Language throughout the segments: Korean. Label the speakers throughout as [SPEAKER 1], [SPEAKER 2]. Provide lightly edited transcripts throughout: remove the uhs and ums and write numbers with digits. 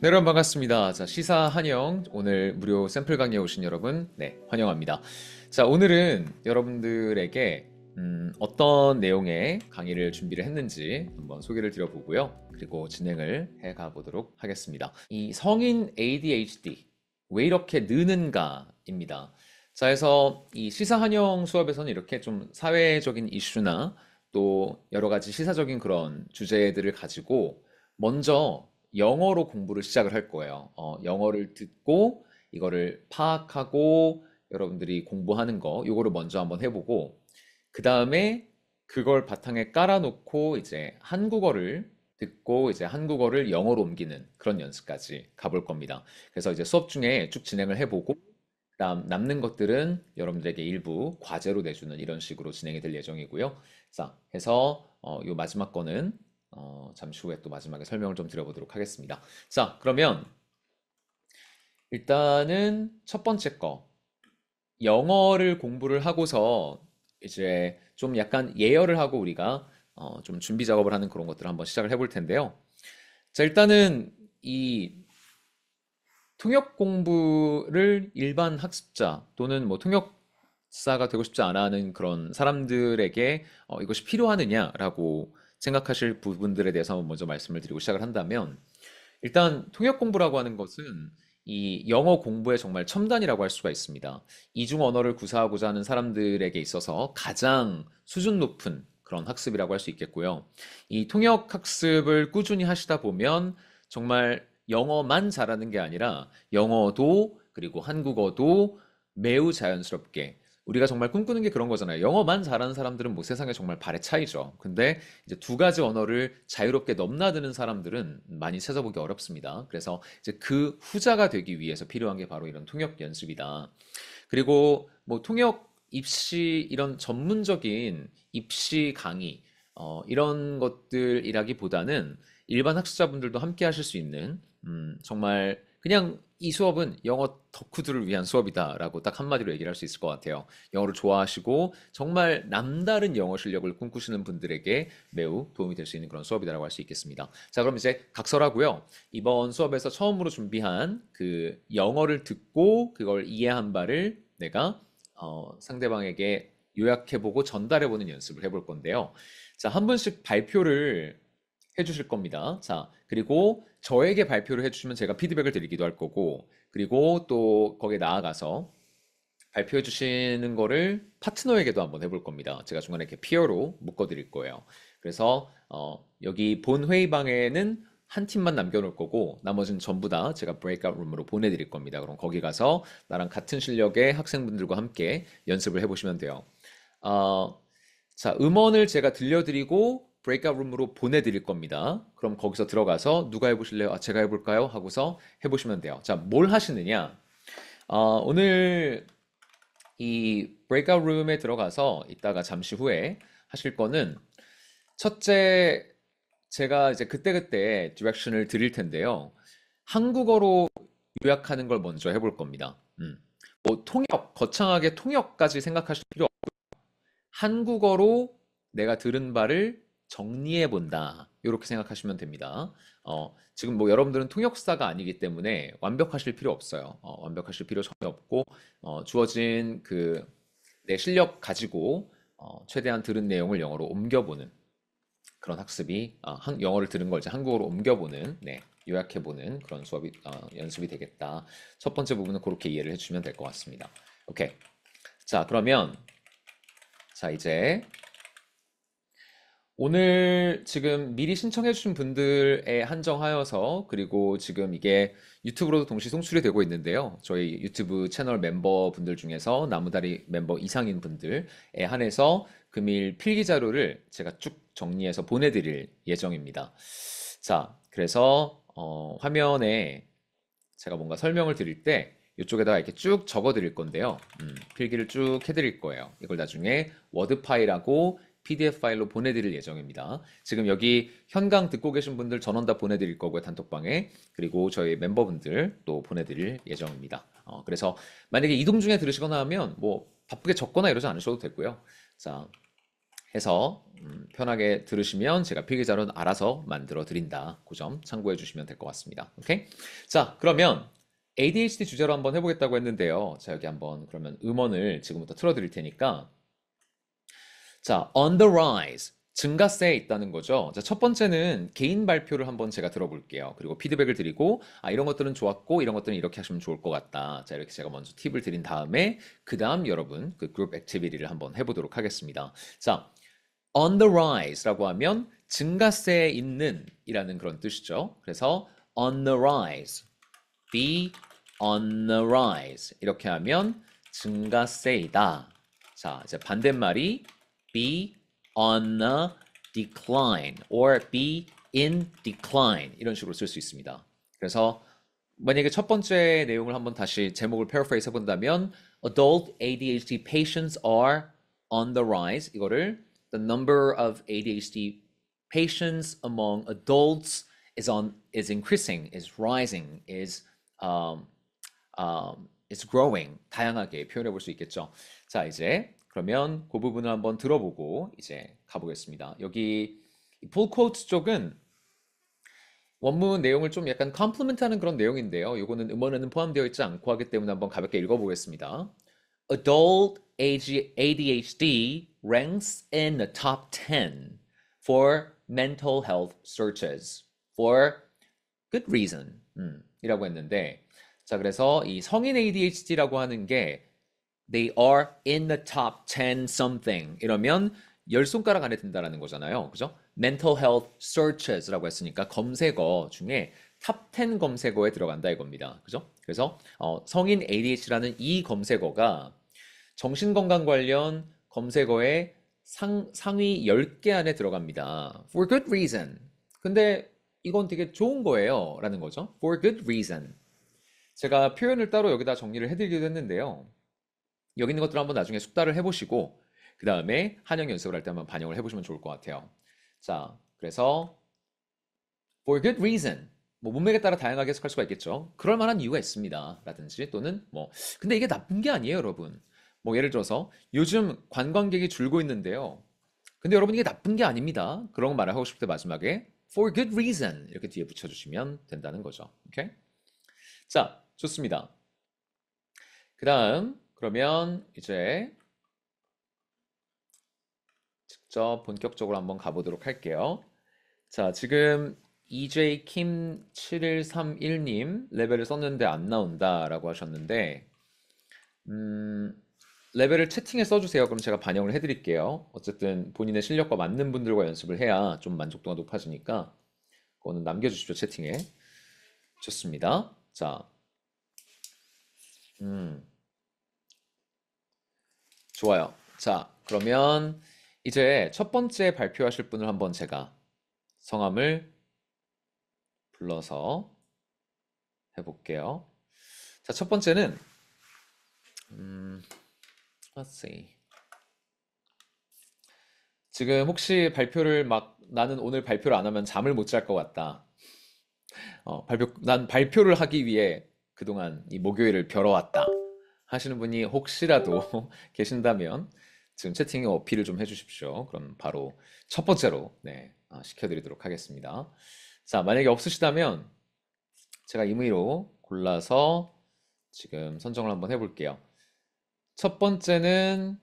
[SPEAKER 1] 네, 여러분 반갑습니다. 자, 시사 한영 오늘 무료 샘플 강의에 오신 여러분, 네, 환영합니다. 자, 오늘은 여러분들에게 어떤 내용의 강의를 준비를 했는지 한번 소개를 드려보고요. 그리고 진행을 해가 보도록 하겠습니다. 이 성인 ADHD 왜 이렇게 느는가입니다. 자, 그래서 이 시사 한영 수업에서는 이렇게 좀 사회적인 이슈나 또 여러 가지 시사적인 그런 주제들을 가지고 먼저 영어로 공부를 시작을 할 거예요. 영어를 듣고 이거를 파악하고 여러분들이 공부하는 거, 요거를 먼저 한번 해보고, 그 다음에 그걸 바탕에 깔아놓고 이제 한국어를 듣고 이제 한국어를 영어로 옮기는 그런 연습까지 가볼 겁니다. 그래서 이제 수업 중에 쭉 진행을 해보고, 그다음 남는 것들은 여러분들에게 일부 과제로 내주는 이런 식으로 진행이 될 예정이고요. 자, 해서 요 마지막 거는 잠시 후에 또 마지막에 설명을 좀 드려보도록 하겠습니다. 자, 그러면 일단은 첫 번째 거, 영어를 공부를 하고서 이제 좀 약간 예열을 하고 우리가 좀 준비 작업을 하는 그런 것들을 한번 시작을 해볼 텐데요. 자, 일단은 이 통역 공부를 일반 학습자 또는 뭐 통역사가 되고 싶지 않아 하는 그런 사람들에게 이것이 필요하느냐라고 생각하실 부분들에 대해서 한번 먼저 말씀을 드리고 시작을 한다면, 일단 통역 공부라고 하는 것은 이 영어 공부의 정말 첨단이라고 할 수가 있습니다. 이중 언어를 구사하고자 하는 사람들에게 있어서 가장 수준 높은 그런 학습이라고 할 수 있겠고요. 이 통역 학습을 꾸준히 하시다 보면 정말 영어만 잘하는 게 아니라 영어도 그리고 한국어도 매우 자연스럽게, 우리가 정말 꿈꾸는 게 그런 거잖아요. 영어만 잘하는 사람들은 뭐 세상에 정말 발의 차이죠. 근데 이제 두 가지 언어를 자유롭게 넘나드는 사람들은 많이 찾아보기 어렵습니다. 그래서 이제 그 후자가 되기 위해서 필요한 게 바로 이런 통역 연습이다. 그리고 뭐 통역 입시 이런 전문적인 입시 강의 이런 것들이라기보다는 일반 학습자분들도 함께 하실 수 있는 정말 그냥 이 수업은 영어 덕후들을 위한 수업이다라고 딱 한마디로 얘기를 할 수 있을 것 같아요. 영어를 좋아하시고 정말 남다른 영어 실력을 꿈꾸시는 분들에게 매우 도움이 될 수 있는 그런 수업이다라고 할 수 있겠습니다. 자, 그럼 이제 각설하고요. 이번 수업에서 처음으로 준비한 그 영어를 듣고 그걸 이해한 바를 내가 상대방에게 요약해보고 전달해보는 연습을 해볼 건데요. 자, 한 분씩 발표를 해주실 겁니다. 자, 그리고 저에게 발표를 해주시면 제가 피드백을 드리기도 할 거고, 그리고 또 거기에 나아가서 발표해 주시는 거를 파트너에게도 한번 해볼 겁니다. 제가 중간에 이렇게 피어로 묶어드릴 거예요. 그래서 여기 본 회의방에는 한 팀만 남겨놓을 거고 나머지는 전부 다 제가 브레이크아웃 룸으로 보내드릴 겁니다. 그럼 거기 가서 나랑 같은 실력의 학생분들과 함께 연습을 해보시면 돼요. 어, 자, 음원을 제가 들려드리고 브레이크아웃 룸으로 보내드릴 겁니다. 그럼 거기서 들어가서 누가 해보실래요? 아, 제가 해볼까요? 하고서 해보시면 돼요. 자, 뭘 하시느냐? 오늘 이 브레이크아웃 룸에 들어가서 이따가 잠시 후에 하실 거는, 첫째, 제가 이제 그때그때 디렉션을 드릴 텐데요. 한국어로 요약하는 걸 먼저 해볼 겁니다. 뭐 통역, 거창하게 통역까지 생각하실 필요 없고, 한국어로 내가 들은 바를 정리해 본다. 이렇게 생각하시면 됩니다. 지금 뭐 여러분들은 통역사가 아니기 때문에 완벽하실 필요 없어요. 완벽하실 필요 전혀 없고, 주어진 그 내 실력 가지고 최대한 들은 내용을 영어로 옮겨보는 그런 학습이, 영어를 들은 걸 이제 한국어로 옮겨보는, 네, 요약해보는 그런 수업이, 연습이 되겠다. 첫 번째 부분은 그렇게 이해를 해주시면 될 것 같습니다. 오케이. 자, 그러면, 자, 이제 오늘 지금 미리 신청해주신 분들에 한정하여서, 그리고 지금 이게 유튜브로도 동시 송출이 되고 있는데요. 저희 유튜브 채널 멤버분들 중에서 나무다리 멤버 이상인 분들에 한해서 금일 필기 자료를 제가 쭉 정리해서 보내드릴 예정입니다. 자, 그래서 화면에 제가 뭔가 설명을 드릴 때 이쪽에다가 이렇게 쭉 적어 드릴 건데요. 필기를 쭉 해드릴 거예요. 이걸 나중에 워드 파일하고 PDF 파일로 보내드릴 예정입니다. 지금 여기 현강 듣고 계신 분들 전원 다 보내드릴 거고요, 단톡방에. 그리고 저희 멤버분들 또 보내드릴 예정입니다. 그래서 만약에 이동 중에 들으시거나 하면 뭐 바쁘게 적거나 이러지 않으셔도 되고요. 자, 해서 편하게 들으시면 제가 필기자료는 알아서 만들어 드린다. 그 점 참고해 주시면 될 것 같습니다. 오케이? 자, 그러면 ADHD 주제로 한번 해보겠다고 했는데요. 자, 여기 한번 그러면 음원을 지금부터 틀어드릴 테니까 자, on the rise. 증가세에 있다는 거죠. 자, 첫 번째는 개인 발표를 한번 제가 들어볼게요. 그리고 피드백을 드리고, 아, 이런 것들은 좋았고, 이런 것들은 이렇게 하시면 좋을 것 같다. 자, 이렇게 제가 먼저 팁을 드린 다음에, 그 다음 여러분, 그 그룹 액티비티를 한번 해보도록 하겠습니다. 자, on the rise라고 하면 증가세에 있는 이라는 그런 뜻이죠. 그래서 on the rise, be on the rise. 이렇게 하면 증가세이다. 자, 이제 반대말이 be on a decline or be in decline 이런 식으로 쓸 수 있습니다. 그래서 만약에 첫 번째 내용을 한번 다시 제목을 paraphrase 해본다면 adult ADHD patients are on the rise 이거를 the number of ADHD patients among adults is increasing, is rising, um, is growing 다양하게 표현해 볼 수 있겠죠. 자, 이제 그러면 그 부분을 한번 들어보고 이제 가보겠습니다. 여기 풀 코트 쪽은 원문 내용을 좀 약간 컴플리멘트하는 그런 내용인데요. 이거는 음원에는 포함되어 있지 않고 하기 때문에 한번 가볍게 읽어보겠습니다. Adult ADHD ranks in the top 10 for mental health searches for good reason. 이라고 했는데 자, 그래서 이 성인 ADHD라고 하는 게 they are in the top 10 something 이러면 열 손가락 안에 든다라는 거잖아요. 그죠? mental health searches라고 했으니까 검색어 중에 탑 10 검색어에 들어간다 이겁니다. 그죠? 그래서 성인 ADHD라는 이 검색어가 정신건강 관련 검색어의 상위 10개 안에 들어갑니다. For good reason. 근데 이건 되게 좋은 거예요. 라는 거죠. For good reason. 제가 표현을 따로 여기다 정리를 해드리기도 했는데요. 여기 있는 것들 한번 나중에 숙달을 해보시고 그 다음에 한영 연습을 할 때 한번 반영을 해보시면 좋을 것 같아요. 자, 그래서 for good reason. 뭐 문맥에 따라 다양하게 해석할 수가 있겠죠. 그럴 만한 이유가 있습니다. 라든지 또는 뭐 근데 이게 나쁜 게 아니에요, 여러분. 뭐 예를 들어서 요즘 관광객이 줄고 있는데요. 근데 여러분 이게 나쁜 게 아닙니다. 그런 거 말을 하고 싶을 때 마지막에 for good reason 이렇게 뒤에 붙여주시면 된다는 거죠. 오케이? 자, 좋습니다. 그 다음 그러면 이제 직접 본격적으로 한번 가보도록 할게요. 자, 지금 EJ킴 7131님 레벨을 썼는데 안 나온다라고 하셨는데 레벨을 채팅에 써주세요. 그럼 제가 반영을 해드릴게요. 어쨌든 본인의 실력과 맞는 분들과 연습을 해야 좀 만족도가 높아지니까 그거는 남겨주십시오, 채팅에. 좋습니다. 자, 좋아요. 자, 그러면 이제 첫 번째 발표하실 분을 한번 제가 성함을 불러서 해볼게요. 자, 첫 번째는 let's see. 지금 혹시 발표를 막 나는 오늘 발표를 안 하면 잠을 못 잘 것 같다. 난 발표를 하기 위해 그동안 이 목요일을 벼러왔다. 하시는 분이 혹시라도 계신다면 지금 채팅에 어필을 좀 해주십시오. 그럼 바로 첫 번째로 네, 시켜드리도록 하겠습니다. 자, 만약에 없으시다면 제가 임의로 골라서 지금 선정을 한번 해볼게요. 첫 번째는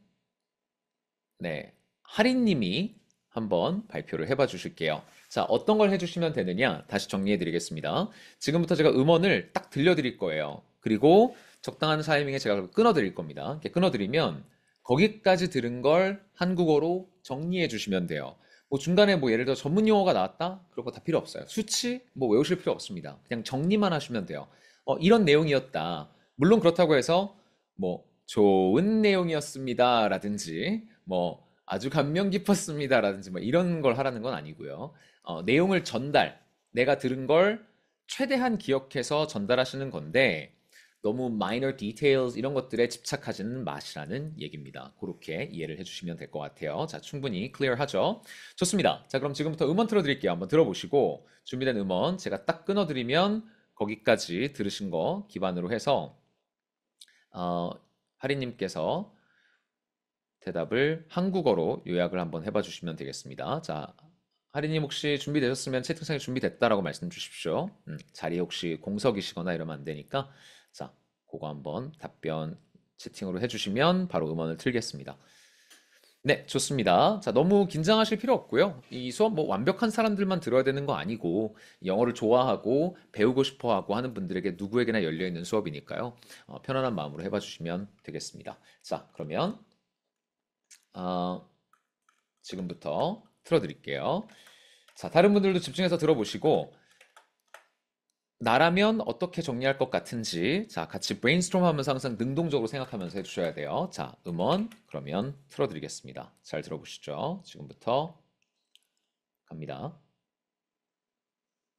[SPEAKER 1] 네, 하린님이 한번 발표를 해봐 주실게요. 자, 어떤 걸 해주시면 되느냐? 다시 정리해 드리겠습니다. 지금부터 제가 음원을 딱 들려드릴 거예요. 그리고 적당한 타이밍에 제가 그걸 끊어드릴 겁니다. 이렇게 끊어드리면 거기까지 들은 걸 한국어로 정리해 주시면 돼요. 뭐 중간에 뭐 예를 들어 전문 용어가 나왔다? 그런 거 다 필요 없어요. 수치? 뭐 외우실 필요 없습니다. 그냥 정리만 하시면 돼요. 이런 내용이었다. 물론 그렇다고 해서 뭐 좋은 내용이었습니다. 라든지 뭐 아주 감명 깊었습니다. 라든지 뭐 이런 걸 하라는 건 아니고요. 내용을 내가 들은 걸 최대한 기억해서 전달하시는 건데 너무 minor details 이런 것들에 집착하지는 마시라는 얘기입니다. 그렇게 이해를 해주시면 될 것 같아요. 자, 충분히 클리어하죠? 좋습니다. 자, 그럼 지금부터 음원 틀어드릴게요. 한번 들어보시고 준비된 음원 제가 딱 끊어드리면 거기까지 들으신 거 기반으로 해서 하리님께서 대답을 한국어로 요약을 한번 해봐 주시면 되겠습니다. 자, 하리님 혹시 준비되셨으면 채팅창에 준비됐다라고 말씀 주십시오. 자리에 혹시 공석이시거나 이러면 안 되니까. 자, 그거 한번 답변 채팅으로 해주시면 바로 음원을 틀겠습니다. 네, 좋습니다. 자, 너무 긴장하실 필요 없고요. 이 수업 뭐 완벽한 사람들만 들어야 되는 거 아니고 영어를 좋아하고 배우고 싶어 하고 하는 분들에게 누구에게나 열려 있는 수업이니까요. 편안한 마음으로 해봐 주시면 되겠습니다. 자, 그러면 어, 지금부터 틀어드릴게요. 자, 다른 분들도 집중해서 들어보시고 나라면 어떻게 정리할 것 같은지 자, 같이 브레인스토럼 하면서 항상 능동적으로 생각하면서 해주셔야 돼요. 자, 음원 그러면 틀어드리겠습니다. 잘 들어보시죠. 지금부터 갑니다.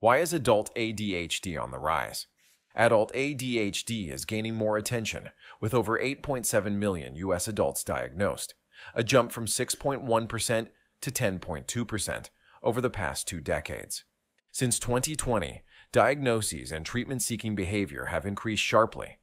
[SPEAKER 2] Why is adult ADHD on the rise? Adult ADHD is gaining more attention, with over 8.7 million US adults diagnosed, a jump from 6.1% to 10.2% over the past 2 decades. Since 2020, diagnoses and treatment-seeking behavior have increased sharply.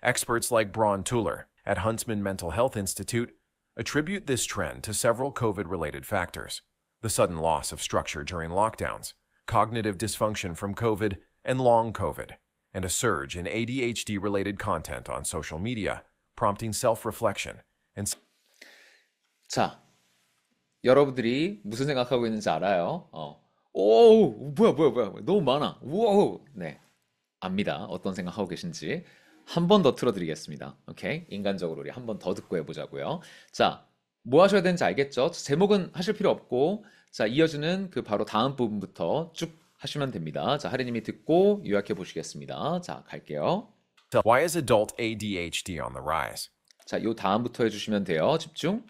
[SPEAKER 2] Experts like Braun Tuller at Huntsman Mental Health Institute attribute this trend to several COVID-related factors: the sudden loss of structure during lockdowns, cognitive dysfunction from COVID and long COVID, and a surge in ADHD-related content on social media, prompting self-reflection and
[SPEAKER 1] 자, 여러분들이 무슨 생각하고 있는지 알아요? 오, 뭐야. 너무 많아. 우와, 네. 압니다. 어떤 생각하고 계신지. 한 번 더 틀어드리겠습니다. 오케이? 인간적으로 우리 한 번 더 듣고 해보자고요. 자, 뭐 하셔야 되는지 알겠죠? 제목은 하실 필요 없고, 자, 이어지는 그 바로 다음 부분부터 쭉 하시면 됩니다. 자, 하리님이 듣고 요약해 보시겠습니다. 자, 갈게요.
[SPEAKER 2] why is adult ADHD on the rise?
[SPEAKER 1] 자, 요 다음부터 해주시면 돼요. 집중.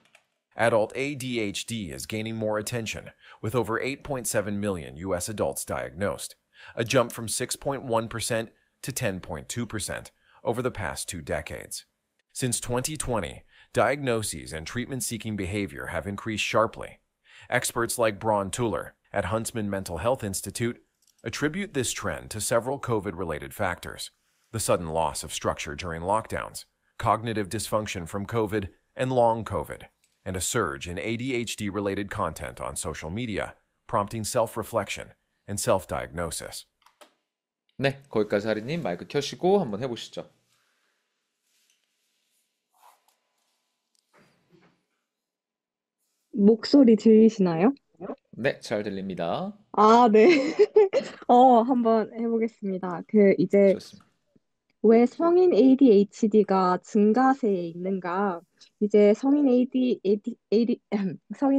[SPEAKER 2] Adult ADHD is gaining more attention, with over 8.7 million US adults diagnosed, a jump from 6.1% to 10.2% over the past 2 decades. Since 2020, diagnoses and treatment-seeking behavior have increased sharply. Experts like Braun Tuller at Huntsman Mental Health Institute attribute this trend to several COVID-related factors: the sudden loss of structure during lockdowns, cognitive dysfunction from COVID and long COVID, and a surge in ADHD-related content on social media, prompting self-reflection and self-diagnosis.
[SPEAKER 1] 네, 거기까지 하리님 마이크 켜시고 한번 해보시죠.
[SPEAKER 3] 목소리 들리시나요?
[SPEAKER 1] 네, 잘 들립니다.
[SPEAKER 3] 아, 네. 한번 해보겠습니다. 이제
[SPEAKER 1] 좋습니다.
[SPEAKER 3] 왜 성인 ADHD가 증가세에 있는가? 이제 성인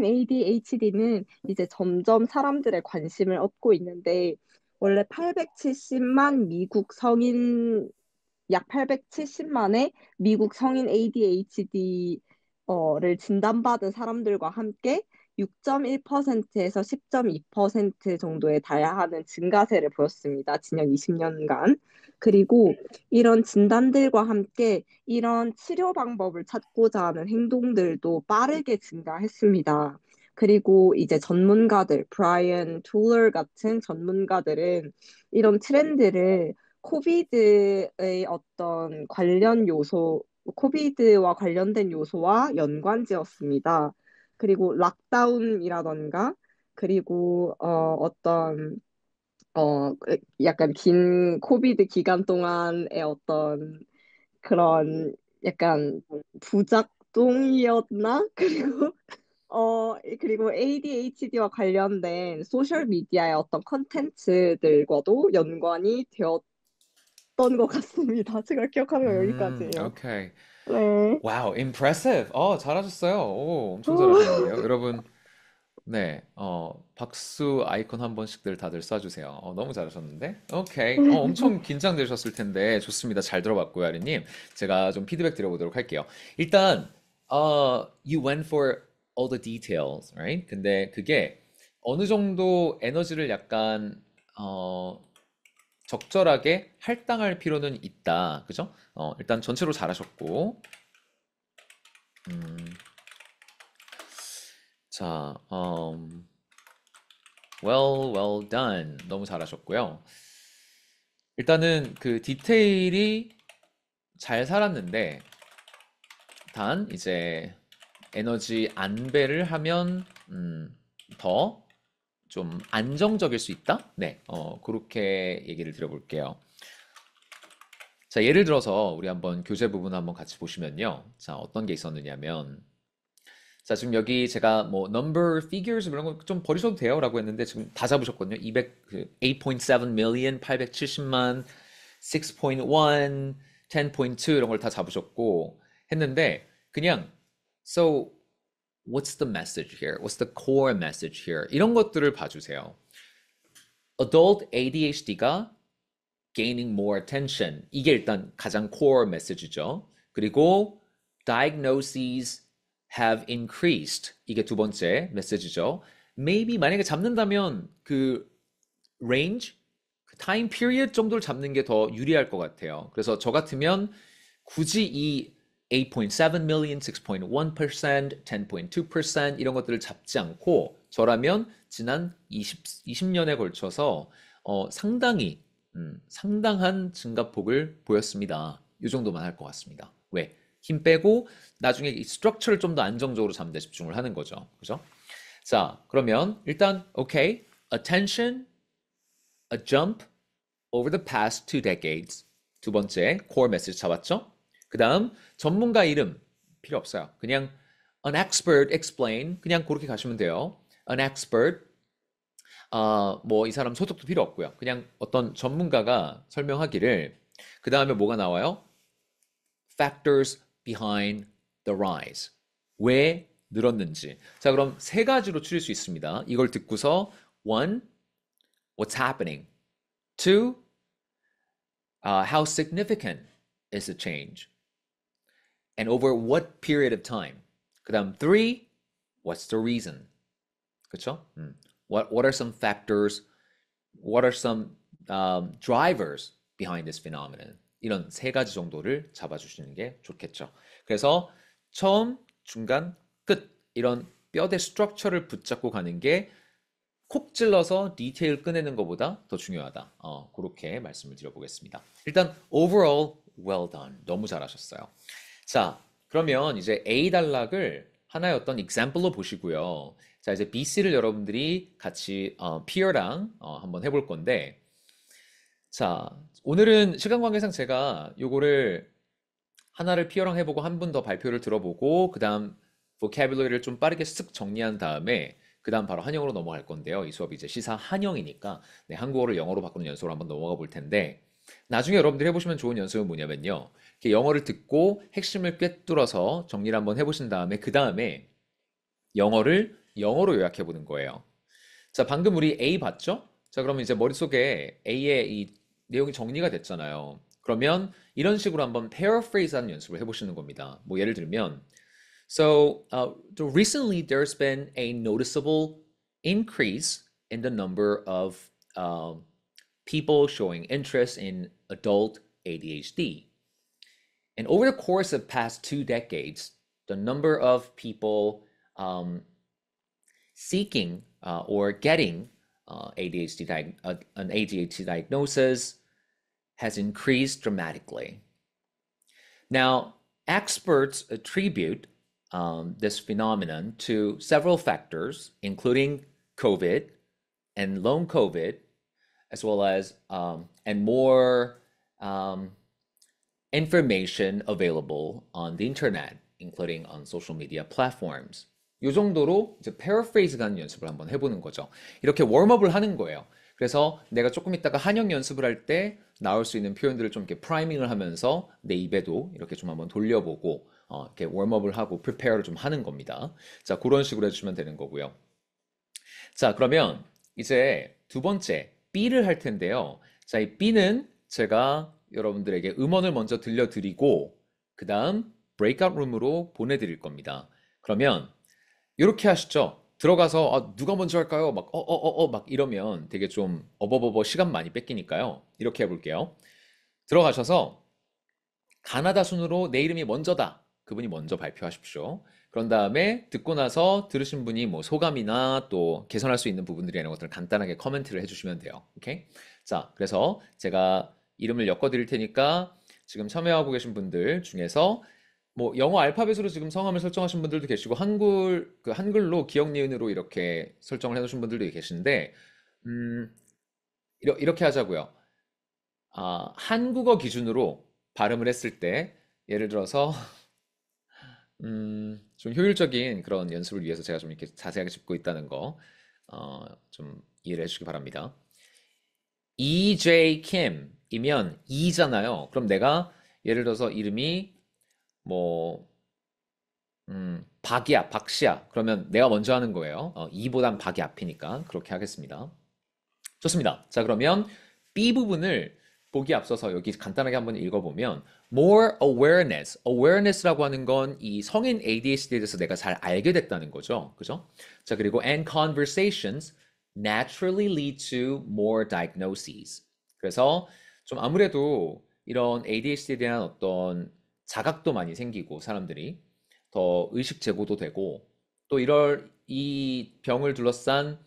[SPEAKER 3] ADHD는 이제 점점 사람들의 관심을 얻고 있는데, 원래 870만 미국 성인 약 870만의 미국 성인 ADHD를 진단받은 사람들과 함께 6.1%에서 10.2% 정도에 달하는 증가세를 보였습니다. 지난 20년간. 그리고 이런 진단들과 함께 이런 치료 방법을 찾고자 하는 행동들도 빠르게 증가했습니다. 그리고 이제 전문가들, 브라이언 툴러 같은 전문가들은 이런 트렌드를 코비드의 어떤 관련 요소, 코비드와 관련된 요소와 연관지었습니다. 그리고 락다운이라던가, 그리고 약간 긴 코비드 기간 동안의 어떤 그런 약간 부작동이었나? 그리고 ADHD와 관련된 소셜 미디어의 어떤 컨텐츠들과도 연관이 되었던 것 같습니다. 제가 기억하는 건 여기까지예요.
[SPEAKER 1] 오케이.
[SPEAKER 3] 네.
[SPEAKER 1] 와우, impressive. 잘하셨어요. 오, 엄청
[SPEAKER 3] 어,
[SPEAKER 1] 잘하셨는데요. 여러분, 네, 박수 아이콘 한 번씩들 다들 쏴주세요. 너무 잘하셨는데? 오케이. 엄청 긴장되셨을 텐데, 좋습니다. 잘 들어봤고요, 아리님. 제가 좀 피드백 드려보도록 할게요. 일단, you went for all the details, right? 근데 그게 어느 정도 에너지를 약간, 적절하게 할당할 필요는 있다. 그죠? 일단 전체로 잘하셨고, 음, 자, well done. 너무 잘하셨고요. 일단은 그 디테일이 잘 살았는데, 단 이제 에너지 안배를 하면 더 좀 안정적일 수 있다? 네, 그렇게 얘기를 드려볼게요. 자, 예를 들어서 우리 한번 교재 부분 한번 같이 보시면요. 자, 어떤 게 있었느냐면, 자, 지금 여기 제가 뭐 number, figures 이런 거 좀 버리셔도 돼요라고 했는데 지금 다 잡으셨거든요. 8.7 million, 870만, 6.1, 10.2 이런 걸 다 잡으셨고 했는데 그냥 so what's the message here? What's the core message here? 이런 것들을 봐주세요. Adult ADHD가 gaining more attention. 이게 일단 가장 core 메시지죠. 그리고 diagnoses have increased. 이게 두 번째 메시지죠. Maybe 만약에 잡는다면 그 range, 그 time period 정도를 잡는 게 더 유리할 것 같아요. 그래서 저 같으면 굳이 이 8.7 million, 6.1%, 10.2% 이런 것들을 잡지 않고 저라면 지난 20년에 걸쳐서 상당히 상당한 증가폭을 보였습니다. 이 정도만 할 것 같습니다. 왜? 힘 빼고 나중에 이 스트럭처를 좀 더 안정적으로 잡는 데 집중을 하는 거죠. 그죠? 자, 그러면 일단 오케이. Attention, a jump over the past 2 decades. 두 번째 core message 잡았죠? 그 다음 전문가 이름 필요 없어요. 그냥 an expert explain 그냥 그렇게 가시면 돼요. an expert 뭐 이 사람 소속도 필요 없고요. 그냥 어떤 전문가가 설명하기를 그 다음에 뭐가 나와요? Factors behind the rise. 왜 늘었는지. 자, 그럼 세 가지로 추릴 수 있습니다. 이걸 듣고서 one, what's happening? two, how significant is the change? And over what period of time? 그 다음 three, what's the reason? 그쵸? What are some factors? What are some drivers behind this phenomenon? 이런 세 가지 정도를 잡아주시는 게 좋겠죠. 그래서 처음, 중간, 끝 이런 뼈대 스트럭처를 붙잡고 가는 게 콕 찔러서 디테일 꺼내는 것보다 더 중요하다. 그렇게 말씀을 드려보겠습니다. 일단 overall well done. 너무 잘하셨어요. 자, 그러면 이제 A 단락을 하나의 어떤 example로 보시고요. 자, 이제 BC를 여러분들이 같이 peer랑 한번 해볼 건데, 자, 오늘은 시간 관계상 제가 요거를 하나를 피어랑 해보고 한 분 더 발표를 들어보고 그 다음 vocabulary를 좀 빠르게 쓱 정리한 다음에 그 다음 바로 한영어로 넘어갈 건데요. 이 수업이 이제 시사 한영이니까 네, 한국어를 영어로 바꾸는 연습으로 한번 넘어가 볼 텐데 나중에 여러분들이 해보시면 좋은 연습은 뭐냐면요. 이렇게 영어를 듣고 핵심을 꿰뚫어서 정리를 한번 해보신 다음에 그 다음에 영어를 영어로 요약해 보는 거예요. 자, 방금 우리 A 봤죠? 자, 그러면 이제 머릿속에 A의 이 내용이 정리가 됐잖아요. 그러면 이런 식으로 한번 paraphrase 하는 연습을 해보시는 겁니다. 뭐 예를 들면 So recently there's been a noticeable increase in the number of people showing interest in adult ADHD. And over the course of past 2 decades, the number of people seeking or getting an ADHD diagnosis has increased dramatically. Now, experts attribute this phenomenon to several factors, including COVID and long COVID, as well as and more information available on the internet, including on social media platforms. 이 정도로 이제 paraphrase 가는 연습을 한번 해보는 거죠. 이렇게 웜업을 하는 거예요. 그래서 내가 조금 있다가 한영 연습을 할 때 나올 수 있는 표현들을 좀 이렇게 프라이밍을 하면서 내 입에도 이렇게 좀 한번 돌려보고 이렇게 웜업을 하고 prepare를 좀 하는 겁니다. 자, 그런 식으로 해주시면 되는 거고요. 자, 그러면 이제 두 번째 B를 할 텐데요. 자, 이 B는 제가 여러분들에게 음원을 먼저 들려드리고 그 다음 브레이크아웃 룸으로 보내드릴 겁니다. 그러면 이렇게 하시죠. 들어가서 누가 먼저 할까요? 막 이러면 되게 좀 어버버버 시간 많이 뺏기니까요. 이렇게 해볼게요. 들어가셔서 가나다 순으로 내 이름이 먼저다. 그분이 먼저 발표하십시오. 그런 다음에 듣고 나서 들으신 분이 뭐 소감이나 또 개선할 수 있는 부분들이 이런 것들을 간단하게 코멘트를 해주시면 돼요. 오케이? 자, 그래서 제가 이름을 엮어 드릴 테니까 지금 참여하고 계신 분들 중에서 뭐 영어 알파벳으로 지금 성함을 설정하신 분들도 계시고 한글로 기억 니은으로 이렇게 설정을 해 놓으신 분들도 계신데 음, 이렇게 하자고요. 한국어 기준으로 발음을 했을 때 예를 들어서 좀 효율적인 그런 연습을 위해서 제가 좀 이렇게 자세하게 짚고 있다는 거 좀 이해를 해주시기 바랍니다. EJ Kim이면 E잖아요. 그럼 내가 예를 들어서 이름이 뭐 박이야, 박씨야. 그러면 내가 먼저 하는 거예요. E보단 박이 앞이니까 그렇게 하겠습니다. 좋습니다. 자, 그러면 B 부분을 보기 앞서서 여기 간단하게 한번 읽어보면 more awareness, awareness라고 하는 건 이 성인 ADHD에 대해서 내가 잘 알게 됐다는 거죠. 그죠? 자, 그리고 and conversations naturally lead to more diagnoses. 그래서 좀 아무래도 이런 ADHD에 대한 어떤 자각도 많이 생기고 사람들이 더 의식 제고도 되고 또 이 병을 둘러싼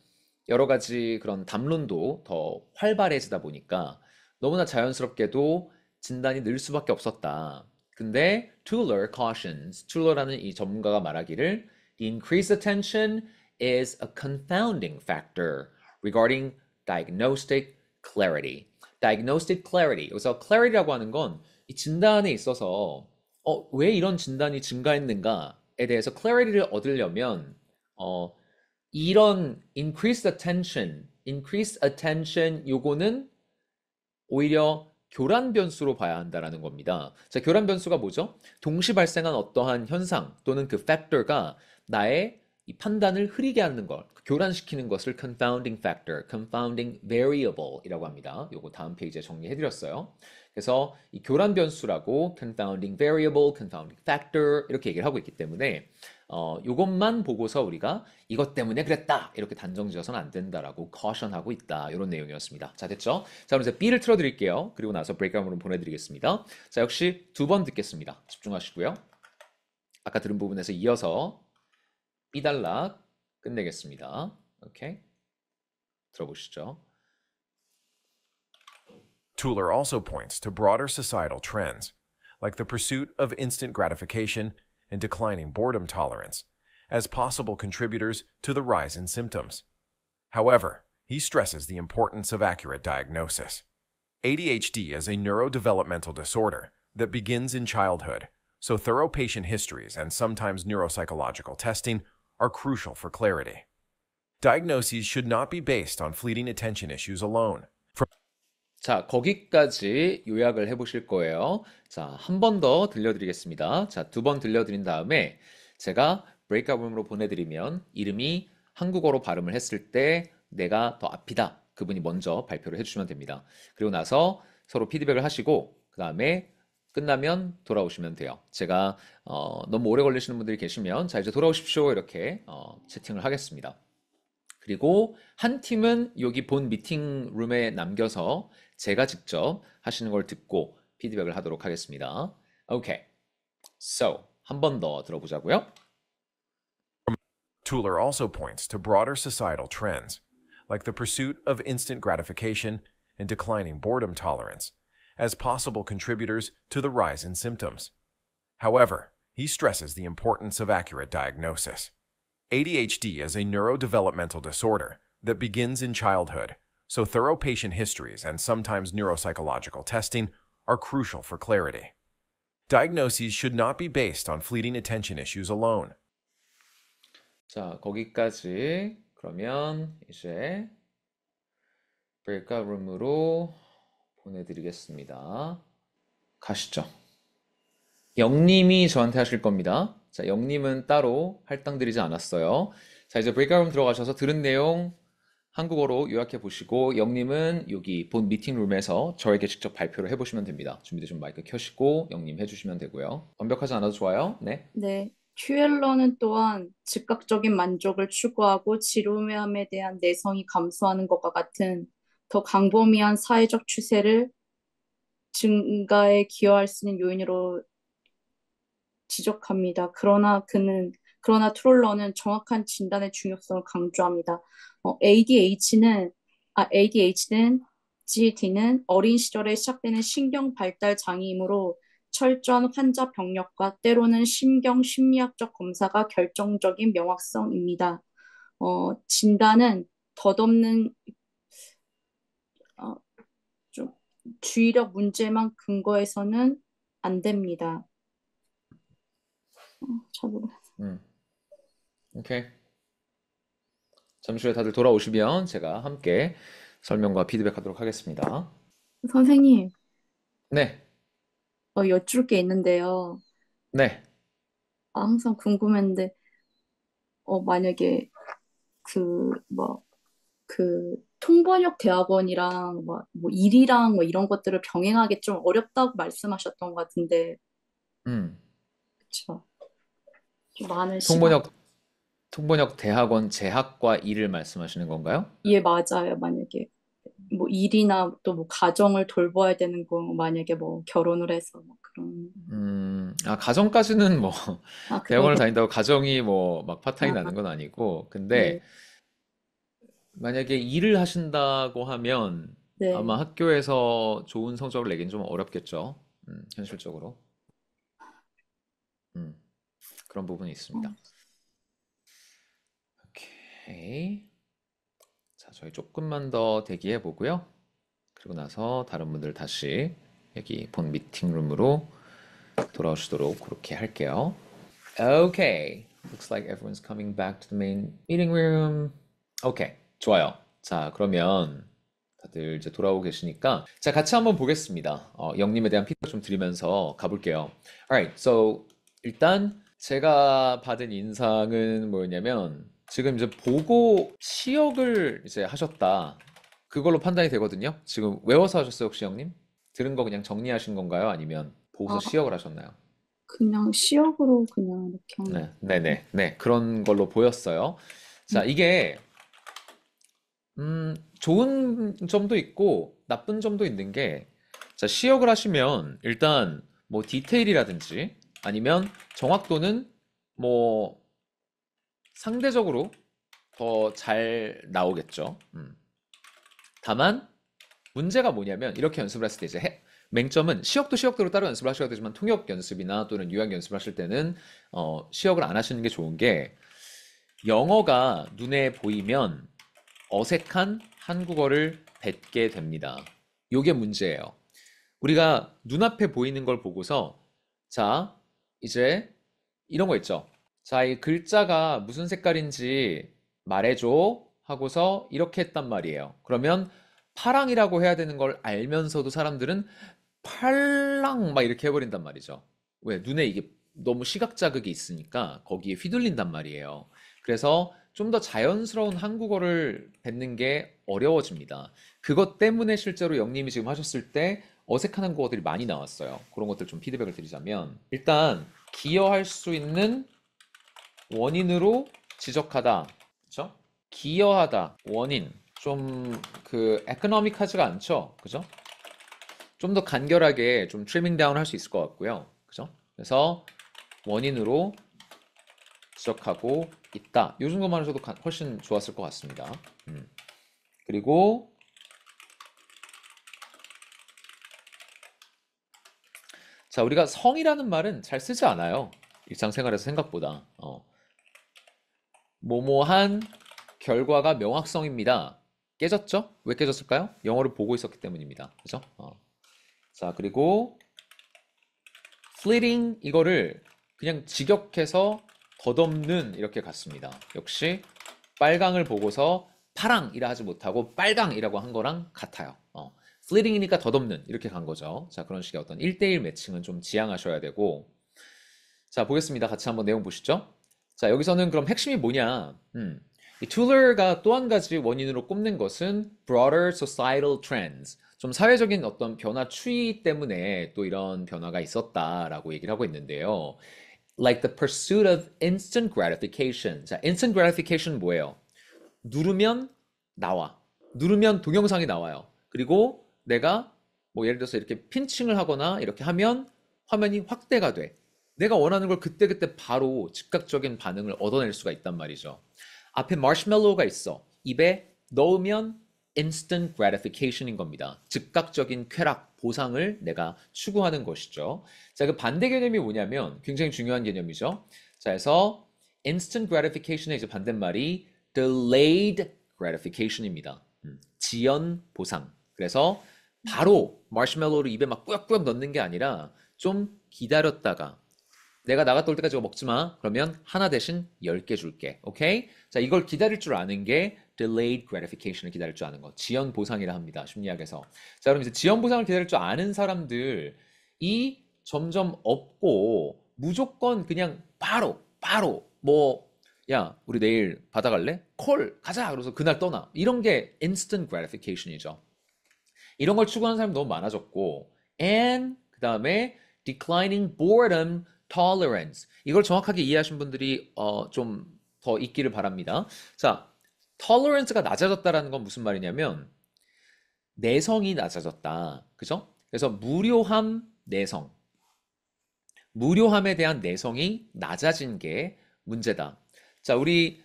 [SPEAKER 1] 여러 가지 그런 담론도 더 활발해지다 보니까 너무나 자연스럽게도 진단이 늘 수밖에 없었다. 근데 Tuller라는 이 전문가가 말하기를 The increased attention is a confounding factor regarding diagnostic clarity. diagnostic clarity. 여기서 clarity라고 하는 건 이 진단에 있어서 왜 이런 진단이 증가했는가에 대해서 clarity를 얻으려면 어, 이런 increased attention 요거는 오히려 교란 변수로 봐야 한다라는 겁니다. 자, 교란 변수가 뭐죠? 동시 발생한 어떠한 현상 또는 그 factor가 나의 이 판단을 흐리게 하는 것, 교란시키는 것을 confounding factor, confounding variable이라고 합니다. 요거 다음 페이지에 정리해드렸어요. 그래서 이 교란 변수라고 confounding variable, confounding factor 이렇게 얘기를 하고 있기 때문에 요것만 보고서 우리가 이것 때문에 그랬다 이렇게 단정 지어서는 안 된다라고 caution하고 있다 이런 내용이었습니다. 자, 됐죠? 자, 그럼 이제 B를 틀어드릴게요. 그리고 나서 브레이크아웃으로 보내드리겠습니다. 자, 역시 두 번 듣겠습니다. 집중하시고요. 아까 들은 부분에서 이어서 B 단락 끝내겠습니다. 오케이? 들어보시죠.
[SPEAKER 2] Tuller also points to broader societal trends, like the pursuit of instant gratification and declining boredom tolerance, as possible contributors to the rise in symptoms. However, he stresses the importance of accurate diagnosis. ADHD is a neurodevelopmental disorder that begins in childhood, so thorough patient histories and sometimes neuropsychological testing are crucial for clarity. Diagnoses should not be based on fleeting attention issues alone.
[SPEAKER 1] 자, 거기까지 요약을 해보실 거예요. 자, 한 번 더 들려드리겠습니다. 자, 두 번 들려드린 다음에 제가 브레이크아웃룸으로 보내드리면 이름이 한국어로 발음을 했을 때 내가 더 앞이다. 그분이 먼저 발표를 해주시면 됩니다. 그리고 나서 서로 피드백을 하시고 그 다음에 끝나면 돌아오시면 돼요. 제가 너무 오래 걸리시는 분들이 계시면 자, 이제 돌아오십시오. 이렇게 채팅을 하겠습니다. 그리고 한 팀은 여기 본 미팅룸에 남겨서 제가 직접 하시는 걸 듣고 피드백을 하도록 하겠습니다. 오케이. So, 한 번 더 들어보자고요.
[SPEAKER 2] Tuller also points to broader societal trends, like the pursuit of instant gratification and declining boredom tolerance, as possible contributors to the rise in symptoms. However, he stresses the importance of accurate diagnosis. ADHD is a neurodevelopmental disorder that begins in childhood, so thorough patient histories and sometimes neuropsychological testing are crucial for clarity. Diagnoses should not be based on fleeting attention issues alone.
[SPEAKER 1] 자, 거기까지 그러면 이제 브레이크아웃 룸으로 보내드리겠습니다. 가시죠. 영님이 저한테 하실 겁니다. 자, 영님은 따로 할당드리지 않았어요. 자, 이제 브레이크아웃 룸 들어가셔서 들은 내용 한국어로 요약해 보시고 영님은 여기 본 미팅룸에서 저에게 직접 발표를 해보시면 됩니다. 준비되시면 마이크 켜시고 영님 해주시면 되고요. 완벽하지 않아도 좋아요. 네.
[SPEAKER 4] 네, 퓨엘러는 또한 즉각적인 만족을 추구하고 지루함에 대한 내성이 감소하는 것과 같은 더 광범위한 사회적 추세를 증가에 기여할 수 있는 요인으로 지적합니다. 그러나 트롤러는 정확한 진단의 중요성을 강조합니다. ADHD는 GT는 어린 시절에 시작되는 신경 발달 장애이므로 철저한 환자 병력과 때로는 심리학적 검사가 결정적인 명확성입니다. 진단은 덧없는 어, 좀 주의력 문제만 근거해서는 안 됩니다. 잘 모르겠어요.
[SPEAKER 1] 오케이. 잠시 후에 다들 돌아오시면 제가 함께 설명과 피드백하도록 하겠습니다.
[SPEAKER 4] 선생님,
[SPEAKER 1] 네,
[SPEAKER 4] 여쭐 게 있는데요.
[SPEAKER 1] 네.
[SPEAKER 4] 항상 궁금했는데, 만약에 통번역 대학원이랑 뭐 일이랑 뭐 이런 것들을 병행하기 좀 어렵다고 말씀하셨던 것 같은데,
[SPEAKER 1] 음.
[SPEAKER 4] 그쵸? 좀 많은 시간.
[SPEAKER 1] 통번역, 통번역 대학원 재학과 일을 말씀하시는 건가요?
[SPEAKER 4] 예, 맞아요. 만약에 뭐 일이나 또 뭐 가정을 돌봐야 되는 거, 만약에 뭐 결혼을 해서 뭐 그런.
[SPEAKER 1] 가정까지는 뭐,
[SPEAKER 4] 그건
[SPEAKER 1] 대학원을 다닌다고 가정이 뭐, 막 파탄이
[SPEAKER 4] 아,
[SPEAKER 1] 나는 건 아니고,
[SPEAKER 4] 네,
[SPEAKER 1] 근데 만약에 일을 하신다고 하면
[SPEAKER 4] 네.
[SPEAKER 1] 아마 학교에서 좋은 성적을 내긴 좀 어렵겠죠. 현실적으로. 음, 그런 부분이 있습니다. 오케이. 자, 저희 조금만 더 대기해 보고요. 그리고 나서 다른 분들 다시 여기 본 미팅룸으로 돌아오시도록 그렇게 할게요. Okay. Looks like everyone's coming back to the main meeting room. 오케이. 좋아요. 자, 그러면 다들 이제 돌아오고 계시니까 자, 같이 한번 보겠습니다. 영님에 대한 피드백 좀 드리면서 가볼게요. Alright. So 일단 제가 받은 인상은 뭐였냐면 지금 이제 보고 시역을 이제 하셨다. 그걸로 판단이 되거든요. 지금 외워서 하셨어요, 혹시 형님? 들은 거 그냥 정리하신 건가요? 아니면 보고서
[SPEAKER 4] 아,
[SPEAKER 1] 시역을 하셨나요?
[SPEAKER 4] 그냥 시역으로 그냥 이렇게 한 거.
[SPEAKER 1] 네, 네네, 네, 그런 걸로 보였어요. 자, 이게, 좋은 점도 있고, 나쁜 점도 있는 게, 자, 시역을 하시면, 일단, 뭐, 디테일이라든지, 아니면 정확도는, 뭐, 상대적으로 더 잘 나오겠죠. 다만, 문제가 뭐냐면, 이렇게 연습을 했을 때 이제, 맹점은 시역도 시역대로 따로 연습을 하셔야 되지만, 통역 연습이나 또는 유학 연습을 하실 때는, 시역을 안 하시는 게 좋은 게, 영어가 눈에 보이면 어색한 한국어를 뱉게 됩니다. 요게 문제예요. 우리가 눈앞에 보이는 걸 보고서 자, 이제 이런 거 있죠. 자, 이 글자가 무슨 색깔인지 말해줘 하고서 이렇게 했단 말이에요. 그러면 파랑이라고 해야 되는 걸 알면서도 사람들은 팔랑 막 이렇게 해버린단 말이죠. 왜? 눈에 이게 너무 시각 자극이 있으니까 거기에 휘둘린단 말이에요. 그래서 좀 더 자연스러운 한국어를 뱉는 게 어려워집니다. 그것 때문에 실제로 영님이 지금 하셨을 때 어색한 한국어들이 많이 나왔어요. 그런 것들 좀 피드백을 드리자면 일단 기여할 수 있는 원인으로 지적하다. 그죠? 기여하다. 원인. 좀 그 에코노믹하지가 않죠. 그죠? 좀 더 간결하게 좀 트리밍 다운 할 수 있을 것 같고요. 그죠? 그래서 원인으로 지적하고 있다. 요 정도만 해서도 훨씬 좋았을 것 같습니다. 그리고 자, 우리가 성이라는 말은 잘 쓰지 않아요. 일상생활에서 생각보다. 뭐뭐한 결과가 명확성입니다. 깨졌죠? 왜 깨졌을까요? 영어를 보고 있었기 때문입니다. 그죠? 자, 그리고 fleeting 이거를 그냥 직역해서 덧없는 이렇게 갔습니다. 역시 빨강을 보고서 파랑이라 하지 못하고 빨강이라고 한 거랑 같아요. fleeting이니까 덧없는 이렇게 간 거죠. 자, 그런 식의 어떤 1대1 매칭은 좀 지양하셔야 되고 자, 보겠습니다. 같이 한번 내용 보시죠. 자, 여기서는 그럼 핵심이 뭐냐? 이 툴러가 또 한 가지 원인으로 꼽는 것은 broader societal trends. 좀 사회적인 어떤 변화 추이 때문에 또 이런 변화가 있었다라고 얘기를 하고 있는데요. Like the pursuit of instant gratification. 자, instant gratification 뭐예요? 누르면 나와. 누르면 동영상이 나와요. 그리고 내가 뭐 예를 들어서 이렇게 핀칭을 하거나 이렇게 하면 화면이 확대가 돼. 내가 원하는 걸 그때그때 바로 즉각적인 반응을 얻어낼 수가 있단 말이죠. 앞에 마시멜로우가 있어. 입에 넣으면 instant gratification인 겁니다. 즉각적인 쾌락, 보상을 내가 추구하는 것이죠. 자, 그 반대 개념이 뭐냐면 굉장히 중요한 개념이죠. 자, 그래서 instant gratification의 이제 반대말이 delayed gratification입니다. 지연 보상. 그래서 바로 마시멜로를 입에 막 꾸역꾸역 넣는 게 아니라 좀 기다렸다가 내가 나갔다 올 때까지 이거 먹지 마. 그러면 하나 대신 10개 줄게. 오케이? 자, 이걸 기다릴 줄 아는 게 delayed gratification을 기다릴 줄 아는 거. 지연 보상이라 합니다. 심리학에서. 자, 그럼 이제 지연 보상을 기다릴 줄 아는 사람들이 점점 없고 무조건 그냥 바로 뭐 야, 우리 내일 바다 갈래? 콜 가자. 그래서 그날 떠나. 이런 게 instant gratification이죠. 이런 걸 추구하는 사람이 너무 많아졌고 and 그다음에 declining boredom tolerance. 이걸 정확하게 이해하신 분들이 좀 더 있기를 바랍니다. 자, tolerance가 낮아졌다라는 건 무슨 말이냐면 내성이 낮아졌다. 그죠? 그래서 무료함, 내성. 무료함에 대한 내성이 낮아진 게 문제다. 자, 우리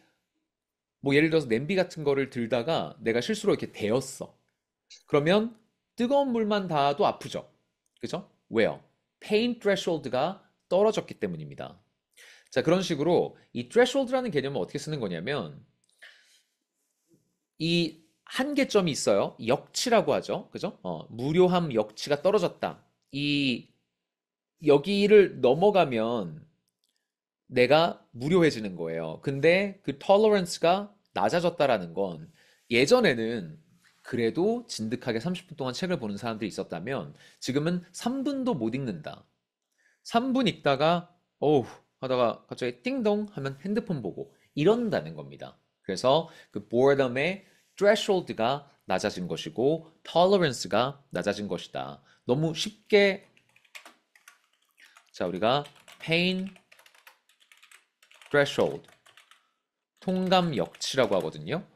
[SPEAKER 1] 뭐 예를 들어서 냄비 같은 거를 들다가 내가 실수로 이렇게 데웠어. 그러면 뜨거운 물만 닿아도 아프죠. 그죠? 왜요? pain threshold가 떨어졌기 때문입니다. 자, 그런 식으로 이 threshold라는 개념은 어떻게 쓰는 거냐면 이 한계점이 있어요. 역치라고 하죠. 그죠? 무료함 역치가 떨어졌다. 여기를 넘어가면 내가 무료해지는 거예요. 근데 그 tolerance가 낮아졌다라는 건 예전에는 그래도 진득하게 30분 동안 책을 보는 사람들이 있었다면 지금은 3분도 못 읽는다. 3분 읽다가 어우 하다가 갑자기 띵동 하면 핸드폰 보고 이런다는 겁니다. 그래서 그 boredom의 threshold가 낮아진 것이고 tolerance가 낮아진 것이다. 너무 쉽게 자 우리가 pain threshold 통감 역치라고 하거든요.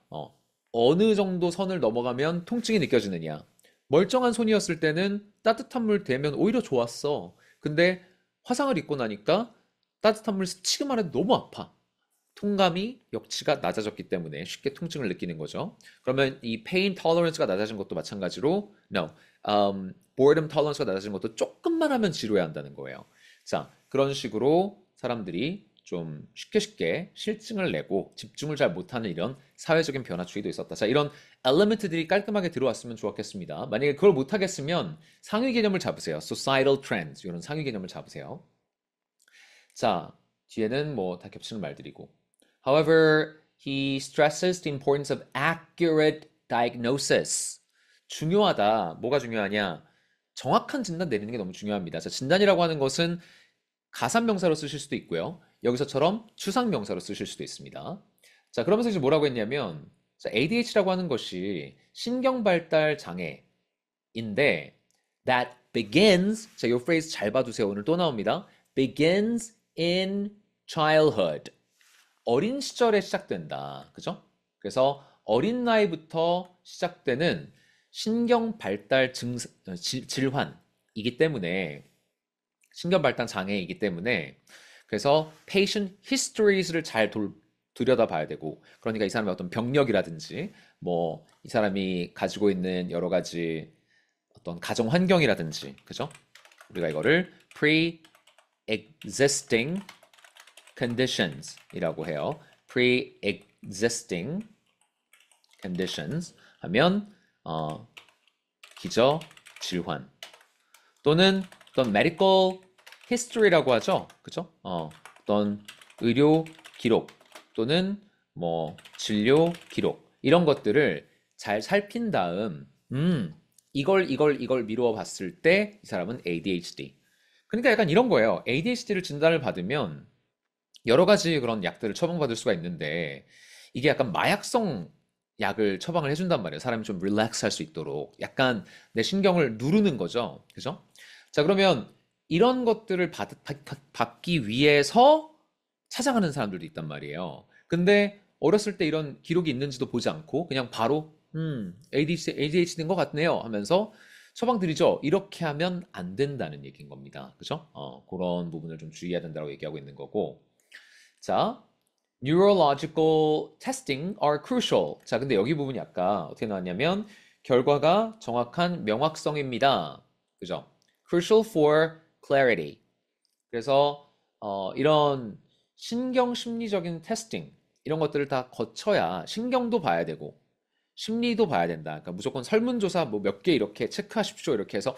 [SPEAKER 1] 어느 정도 선을 넘어가면 통증이 느껴지느냐. 멀쩡한 손이었을 때는 따뜻한 물 대면 오히려 좋았어. 근데 화상을 입고 나니까 따뜻한 물 스치기만 해도 너무 아파. 통감이 역치가 낮아졌기 때문에 쉽게 통증을 느끼는 거죠. 그러면 이 pain tolerance가 낮아진 것도 마찬가지로 boredom tolerance가 낮아진 것도 조금만 하면 지루해 한다는 거예요. 자, 그런 식으로 사람들이 좀 쉽게 실증을 내고 집중을 잘 못하는 이런 사회적인 변화 추이도 있었다. 자, 이런 엘리멘트들이 깔끔하게 들어왔으면 좋았겠습니다. 만약에 그걸 못하겠으면 상위 개념을 잡으세요. societal trends 이런 상위 개념을 잡으세요. 자, 뒤에는 뭐 다 겹치는 말들이고. However, he stresses the importance of accurate diagnosis. 중요하다. 뭐가 중요하냐? 정확한 진단 내리는 게 너무 중요합니다. 자, 진단이라고 하는 것은 가산명사로 쓰실 수도 있고요. 여기서처럼 추상명사로 쓰실 수도 있습니다. 자, 그러면서 이제 뭐라고 했냐면 ADHD라고 하는 것이 신경발달 장애인데 that begins, 자, 이 phrase 잘 봐두세요. 오늘 또 나옵니다. begins in childhood. 어린 시절에 시작된다. 그죠? 그래서 어린 나이부터 시작되는 신경발달 질환이기 때문에 신경발달 장애이기 때문에 그래서 patient histories를 잘 들여다봐야 되고 그러니까 이 사람의 어떤 병력이라든지 뭐 이 사람이 가지고 있는 여러 가지 어떤 가정 환경이라든지 그죠? 우리가 이거를 pre-existing conditions 이라고 해요. pre-existing conditions 하면 기저 질환 또는 어떤 medical history라고 하죠. 그죠? 어떤 의료 기록 또는 뭐 진료 기록 이런 것들을 잘 살핀 다음 이걸 미루어 봤을 때 이 사람은 ADHD. 그러니까 약간 이런 거예요. ADHD를 진단을 받으면 여러 가지 그런 약들을 처방받을 수가 있는데 이게 약간 마약성 약을 처방을 해준단 말이에요. 사람이 좀 릴렉스 할 수 있도록 약간 내 신경을 누르는 거죠. 그죠? 자, 그러면 이런 것들을 받기 위해서 찾아가는 사람들도 있단 말이에요. 근데 어렸을 때 이런 기록이 있는지도 보지 않고 그냥 바로 ADHD인 것 같네요 하면서 처방 드리죠. 이렇게 하면 안 된다는 얘기인 겁니다. 그죠? 그런 부분을 좀 주의해야 된다고 얘기하고 있는 거고. 자, neurological testing are crucial. 자, 근데 여기 부분이 아까 어떻게 나왔냐면 결과가 정확한 명확성입니다. 그죠? crucial for clarity. 그래서 이런 신경 심리적인 테스팅 이런 것들을 다 거쳐야 신경도 봐야 되고 심리도 봐야 된다. 그러니까 무조건 설문조사 뭐 몇 개 이렇게 체크하십시오 이렇게 해서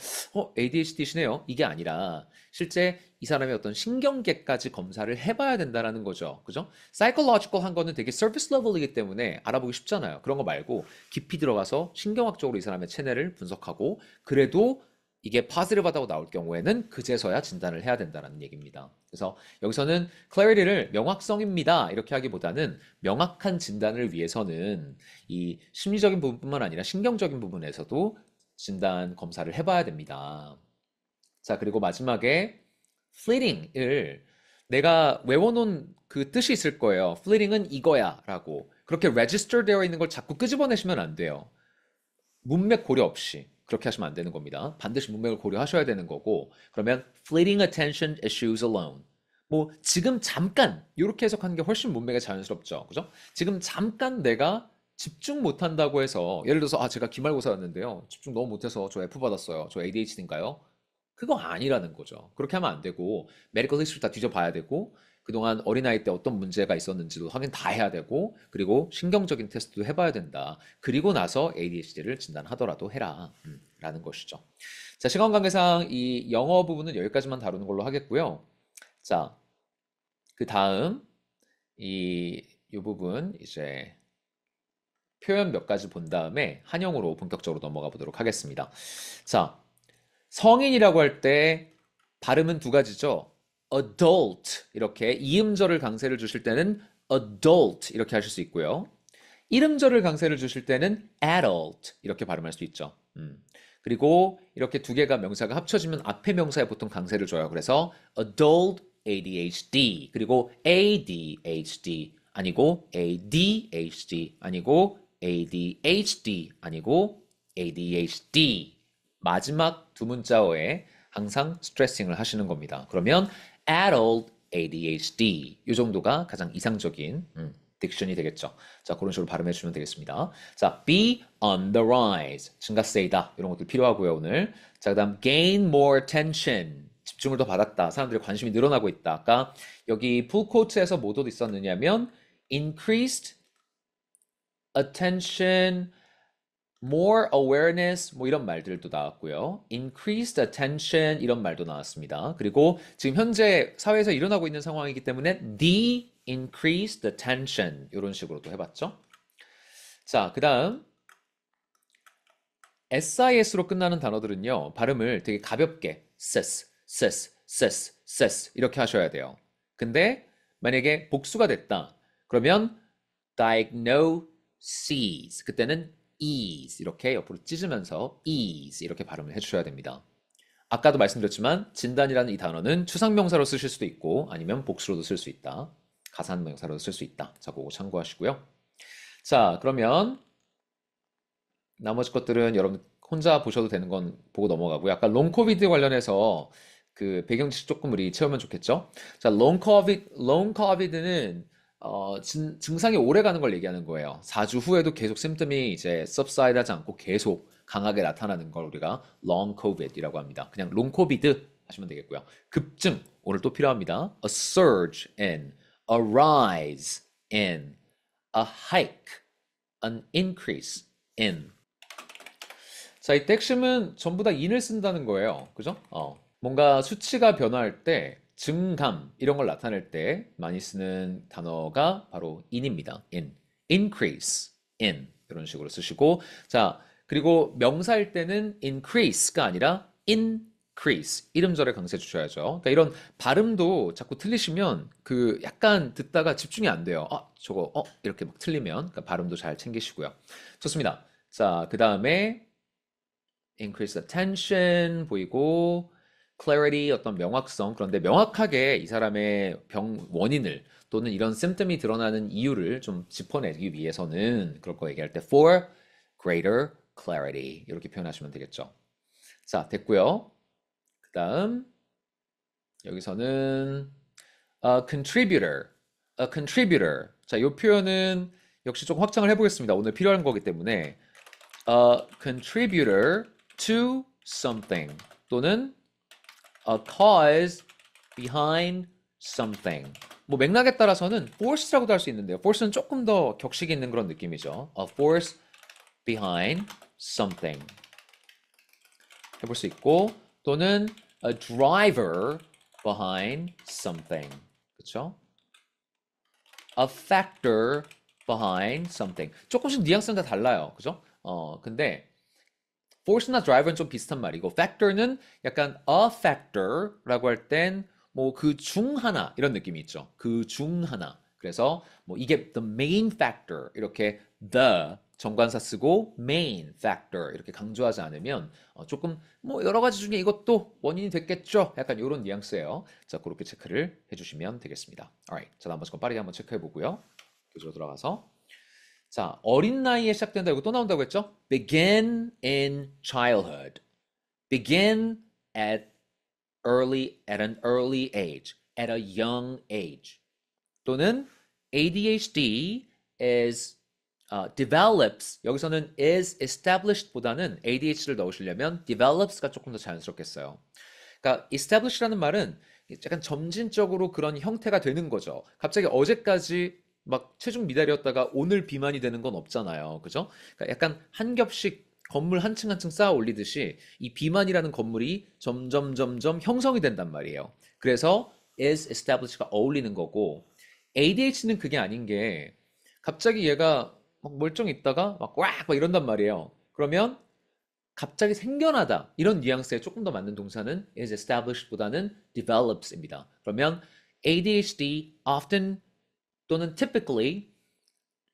[SPEAKER 1] ADHD시네요. 이게 아니라 실제 이 사람의 어떤 신경계까지 검사를 해봐야 된다라는 거죠. 그죠? psychological 한 거는 되게 surface level이기 때문에 알아보기 쉽잖아요. 그런 거 말고 깊이 들어가서 신경학적으로 이 사람의 체내를 분석하고 그래도 이게 positive 하다고 나올 경우에는 그제서야 진단을 해야 된다는 얘기입니다. 그래서 여기서는 clarity를 명확성입니다. 이렇게 하기보다는 명확한 진단을 위해서는 이 심리적인 부분뿐만 아니라 신경적인 부분에서도 진단 검사를 해봐야 됩니다. 자, 그리고 마지막에 fleeting을 내가 외워놓은 그 뜻이 있을 거예요. fleeting은 이거야 라고. 그렇게 register 되어 있는 걸 자꾸 끄집어내시면 안 돼요. 문맥 고려 없이 그렇게 하시면 안 되는 겁니다. 반드시 문맥을 고려하셔야 되는 거고 그러면 fleeting attention issues alone 뭐 지금 잠깐 이렇게 해석하는 게 훨씬 문맥에 자연스럽죠. 그죠? 지금 잠깐 내가 집중 못한다고 해서 예를 들어서 제가 기말고사였는데요. 집중 너무 못해서 저 F 받았어요. 저 ADHD인가요? 그거 아니라는 거죠. 그렇게 하면 안 되고 메디컬 히스토리 다 뒤져봐야 되고 그동안 어린아이 때 어떤 문제가 있었는지도 확인 다 해야 되고 그리고 신경적인 테스트도 해봐야 된다. 그리고 나서 ADHD를 진단하더라도 해라 라는 것이죠. 자, 시간 관계상 이 영어 부분은 여기까지만 다루는 걸로 하겠고요. 자, 그 다음 이 부분 이제 표현 몇 가지 본 다음에 한영어로 본격적으로 넘어가 보도록 하겠습니다. 자, 성인이라고 할 때 발음은 두 가지죠. adult 이렇게 이음절을 강세를 주실 때는 adult 이렇게 하실 수 있고요. 이름절을 강세를 주실 때는 adult 이렇게 발음할 수 있죠. 그리고 이렇게 두 개가 명사가 합쳐지면 앞에 명사에 보통 강세를 줘요. 그래서 adult ADHD 그리고 ADHD 아니고 ADHD 아니고 ADHD 아니고 ADHD 마지막 두 문자어에 항상 스트레싱을 하시는 겁니다. 그러면 adult ADHD 이 정도가 가장 이상적인 딕션이 되겠죠. 자, 그런 식으로 발음해 주시면 되겠습니다. 자, be on the rise 증가세이다 이런 것들 필요하고요 오늘. 자, 그다음 gain more attention 집중을 더 받았다. 사람들의 관심이 늘어나고 있다. 아까 여기 full quote에서 뭐도 있었느냐면 increased attention more awareness 뭐 이런 말들도 나왔고요. increased attention 이런 말도 나왔습니다. 그리고 지금 현재 사회에서 일어나고 있는 상황이기 때문에 the increased attention 이런 식으로도 해봤죠. 자, 그 다음 SIS로 끝나는 단어들은요. 발음을 되게 가볍게 sis, sis, sis, sis 이렇게 하셔야 돼요. 근데 만약에 복수가 됐다. 그러면 diagnoses 그때는 ease 이렇게 옆으로 찢으면서 ease 이렇게 발음을 해주셔야 됩니다. 아까도 말씀드렸지만 진단이라는 이 단어는 추상명사로 쓰실 수도 있고 아니면 복수로도 쓸 수 있다. 가산명사로도 쓸 수 있다. 자, 그거 참고하시고요. 자, 그러면 나머지 것들은 여러분 혼자 보셔도 되는 건 보고 넘어가고요. 아까 롱 코비드 관련해서 그 배경 지식 조금 우리 채우면 좋겠죠? 자, 롱 코비드는 증상이 오래 가는 걸 얘기하는 거예요. 4주 후에도 계속 심점이 이제 subside 하지 않고 계속 강하게 나타나는 걸 우리가 long covid이라고 합니다. 그냥 long covid 하시면 되겠고요. 급증, 오늘 또 필요합니다. a surge in, a rise in, a hike, an increase in. 자, 이때 핵심은 전부 다 in을 쓴다는 거예요. 그죠? 뭔가 수치가 변화할 때 증감 이런 걸 나타낼 때 많이 쓰는 단어가 바로 in입니다. in, increase, in 이런 식으로 쓰시고 자 그리고 명사일 때는 increase가 아니라 increase 이름절에 강세 주셔야죠. 그러니까 이런 발음도 자꾸 틀리시면 그 약간 듣다가 집중이 안 돼요. 저거 이렇게 막 틀리면 그러니까 발음도 잘 챙기시고요. 좋습니다. 자, 그 다음에 increase attention 보이고 clarity 어떤 명확성 그런데 명확하게 이 사람의 병 원인을 또는 이런 symptom이 드러나는 이유를 좀 짚어내기 위해서는 그럴 거 얘기할 때 for greater clarity 이렇게 표현하시면 되겠죠. 자, 됐고요. 그 다음 여기서는 a contributor 자, 이 표현은 역시 좀 확장을 해보겠습니다. 오늘 필요한 거기 때문에 a contributor to something 또는 a cause behind something. 뭐 맥락에 따라서는 force라고도 할 수 있는데요. force는 조금 더 격식 있는 그런 느낌이죠. A force behind something. 해볼 수 있고 또는 a driver behind something. 그렇죠? A factor behind something. 조금씩 뉘앙스는 다 달라요. 그죠? 근데 force나 driver는 좀 비슷한 말이고 factor는 약간 a factor라고 할 땐 뭐 그 중 하나 이런 느낌이 있죠. 그 중 하나. 그래서 뭐 이게 the main factor 이렇게 the 정관사 쓰고 main factor 이렇게 강조하지 않으면 조금 뭐 여러 가지 중에 이것도 원인이 됐겠죠. 약간 이런 뉘앙스예요. 자, 그렇게 체크를 해주시면 되겠습니다. Alright, 자, 나머지 건 빠르게 한번 체크해 보고요. 교재로 들어가서 자, 어린 나이에 시작된다. 이거 또 나온다고 했죠? Begin in childhood. Begin at an early age, at a young age. 또는 ADHD is develops. 여기서는 is established보다는 ADHD를 넣으시려면 develops가 조금 더 자연스럽겠어요. 그러니까 establish라는 말은 약간 점진적으로 그런 형태가 되는 거죠. 갑자기 어제까지 막 체중 미달이었다가 오늘 비만이 되는 건 없잖아요. 그죠? 그러니까 약간 한 겹씩 건물 한 층 한 층 쌓아 올리듯이 이 비만이라는 건물이 점점 형성이 된단 말이에요. 그래서 is established가 어울리는 거고 ADHD는 그게 아닌 게 갑자기 얘가 막 멀쩡히 있다가 막 이런단 말이에요. 그러면 갑자기 생겨나다 이런 뉘앙스에 조금 더 맞는 동사는 is established보다는 develops입니다. 그러면 ADHD often 또는 typically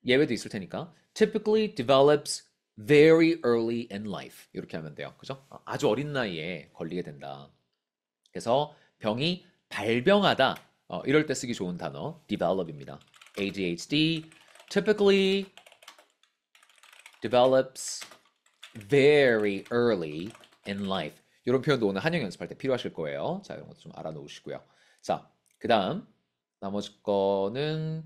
[SPEAKER 1] 예외도 있을 테니까 typically develops very early in life 이렇게 하면 돼요. 그죠? 아주 어린 나이에 걸리게 된다. 그래서 병이 발병하다 이럴 때 쓰기 좋은 단어 develop입니다. ADHD typically develops very early in life. 이런 표현도 오늘 한영 연습할 때 필요하실 거예요. 자, 이런 것도 좀 알아놓으시고요. 자, 그 다음 나머지 거는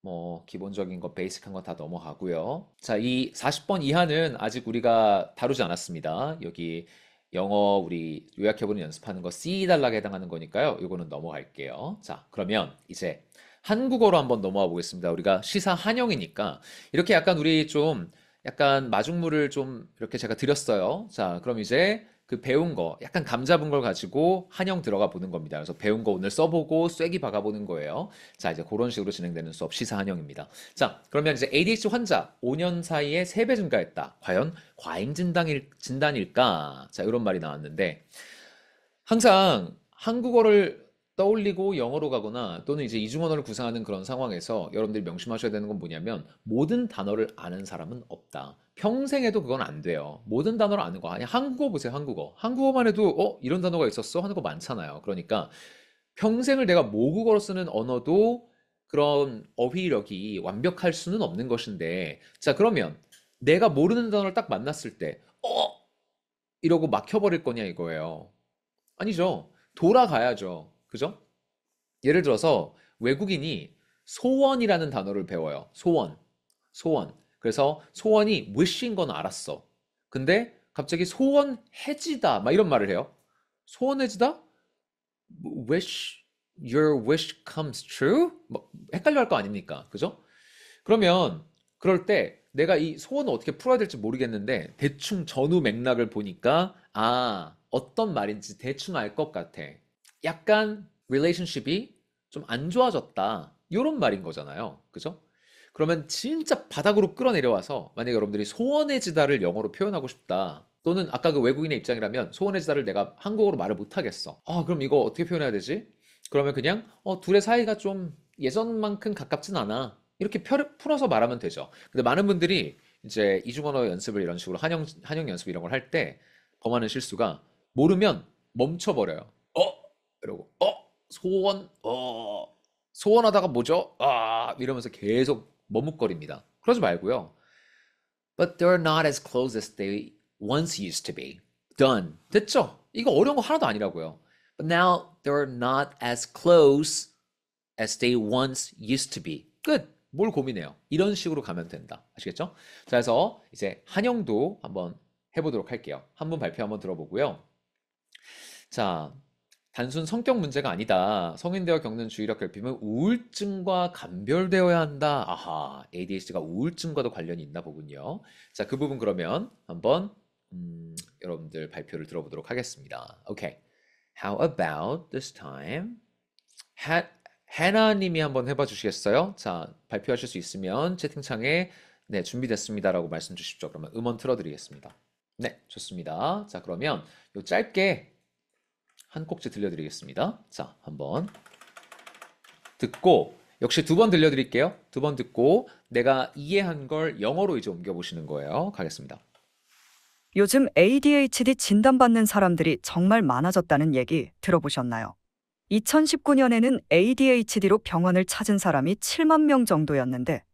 [SPEAKER 1] 뭐 기본적인 거 베이직한 거 다 넘어가고요. 자, 이 40번 이하는 아직 우리가 다루지 않았습니다. 여기 영어 우리 요약해보는 연습하는 거 C 단락에 해당하는 거니까요. 이거는 넘어갈게요. 자, 그러면 이제 한국어로 한번 넘어가 보겠습니다. 우리가 시사 한영이니까 이렇게 약간 우리 좀 약간 마중물을 좀 이렇게 제가 드렸어요. 자, 그럼 이제 그 배운 거 약간 감 잡은 걸 가지고 한영 들어가 보는 겁니다. 그래서 배운 거 오늘 써보고 쐐기 박아보는 거예요. 자, 이제 그런 식으로 진행되는 수업 시사 한영입니다. 자, 그러면 이제 ADHD 환자 5년 사이에 3배 증가했다. 과연 과잉 진단일까? 자, 이런 말이 나왔는데 항상 한국어를 떠올리고 영어로 가거나 또는 이제 이중언어를 구사하는 그런 상황에서 여러분들이 명심하셔야 되는 건 뭐냐면 모든 단어를 아는 사람은 없다. 평생에도 그건 안 돼요. 모든 단어를 아는 거. 아니, 한국어 보세요, 한국어. 한국어만 해도 이런 단어가 있었어? 하는 거 많잖아요. 그러니까 평생을 내가 모국어로 쓰는 언어도 그런 어휘력이 완벽할 수는 없는 것인데 자, 그러면 내가 모르는 단어를 딱 만났을 때 이러고 막혀버릴 거냐 이거예요. 아니죠. 돌아가야죠. 그죠? 예를 들어서 외국인이 소원이라는 단어를 배워요. 소원. 그래서 소원이 wish인 건 알았어. 근데 갑자기 소원해지다 막 이런 말을 해요. 소원해지다? wish, your wish comes true? 뭐 헷갈려 할 거 아닙니까? 그죠? 그러면 그럴 때 내가 이 소원을 어떻게 풀어야 될지 모르겠는데 대충 전후 맥락을 보니까 어떤 말인지 대충 알 것 같아. 약간 relationship이 좀 안 좋아졌다. 이런 말인 거잖아요. 그죠? 그러면 진짜 바닥으로 끌어내려와서 만약에 여러분들이 소원해지다를 영어로 표현하고 싶다. 또는 아까 그 외국인의 입장이라면 소원해지다를 내가 한국어로 말을 못하겠어. 그럼 이거 어떻게 표현해야 되지? 그러면 그냥 둘의 사이가 좀 예전만큼 가깝진 않아. 이렇게 풀어서 말하면 되죠. 근데 많은 분들이 이제 이중언어 연습을 이런 식으로 한영 연습 이런 걸 할 때 범하는 실수가 모르면 멈춰버려요. 이러고 소원하다가 뭐죠? 이러면서 계속 머뭇거립니다. 그러지 말고요. But they're not as close as they once used to be. Done. 됐죠? 이거 어려운 거 하나도 아니라고요. But now they're not as close as they once used to be. 끝. 뭘 고민해요? 이런 식으로 가면 된다. 아시겠죠? 자, 그래서 이제 한영도 한번 해보도록 할게요. 한문 발표 한번 들어보고요. 자, 단순 성격 문제가 아니다. 성인 되어 겪는 주의력 결핍은 우울증과 감별되어야 한다. 아하, ADHD가 우울증과도 관련이 있나 보군요. 자, 그 부분 그러면 한번 여러분들 발표를 들어보도록 하겠습니다. Okay. How about this time? 해나님이 한번 해봐 주시겠어요? 자, 발표하실 수 있으면 채팅창에 네, 준비됐습니다라고 말씀 주십시오. 그러면 음원 틀어드리겠습니다. 네, 좋습니다. 자, 그러면 요 짧게 한 꼭지 들려드리겠습니다. 자, 한번 듣고 역시 두 번 들려드릴게요. 두 번 듣고 내가 이해한 걸 영어로 이제 옮겨보시는 거예요. 가겠습니다.
[SPEAKER 5] 요즘 ADHD 진단받는 사람들이 정말 많아졌다는 얘기 들어보셨나요? 2019년에는 ADHD로 병원을 찾은 사람이 7만 명 정도였는데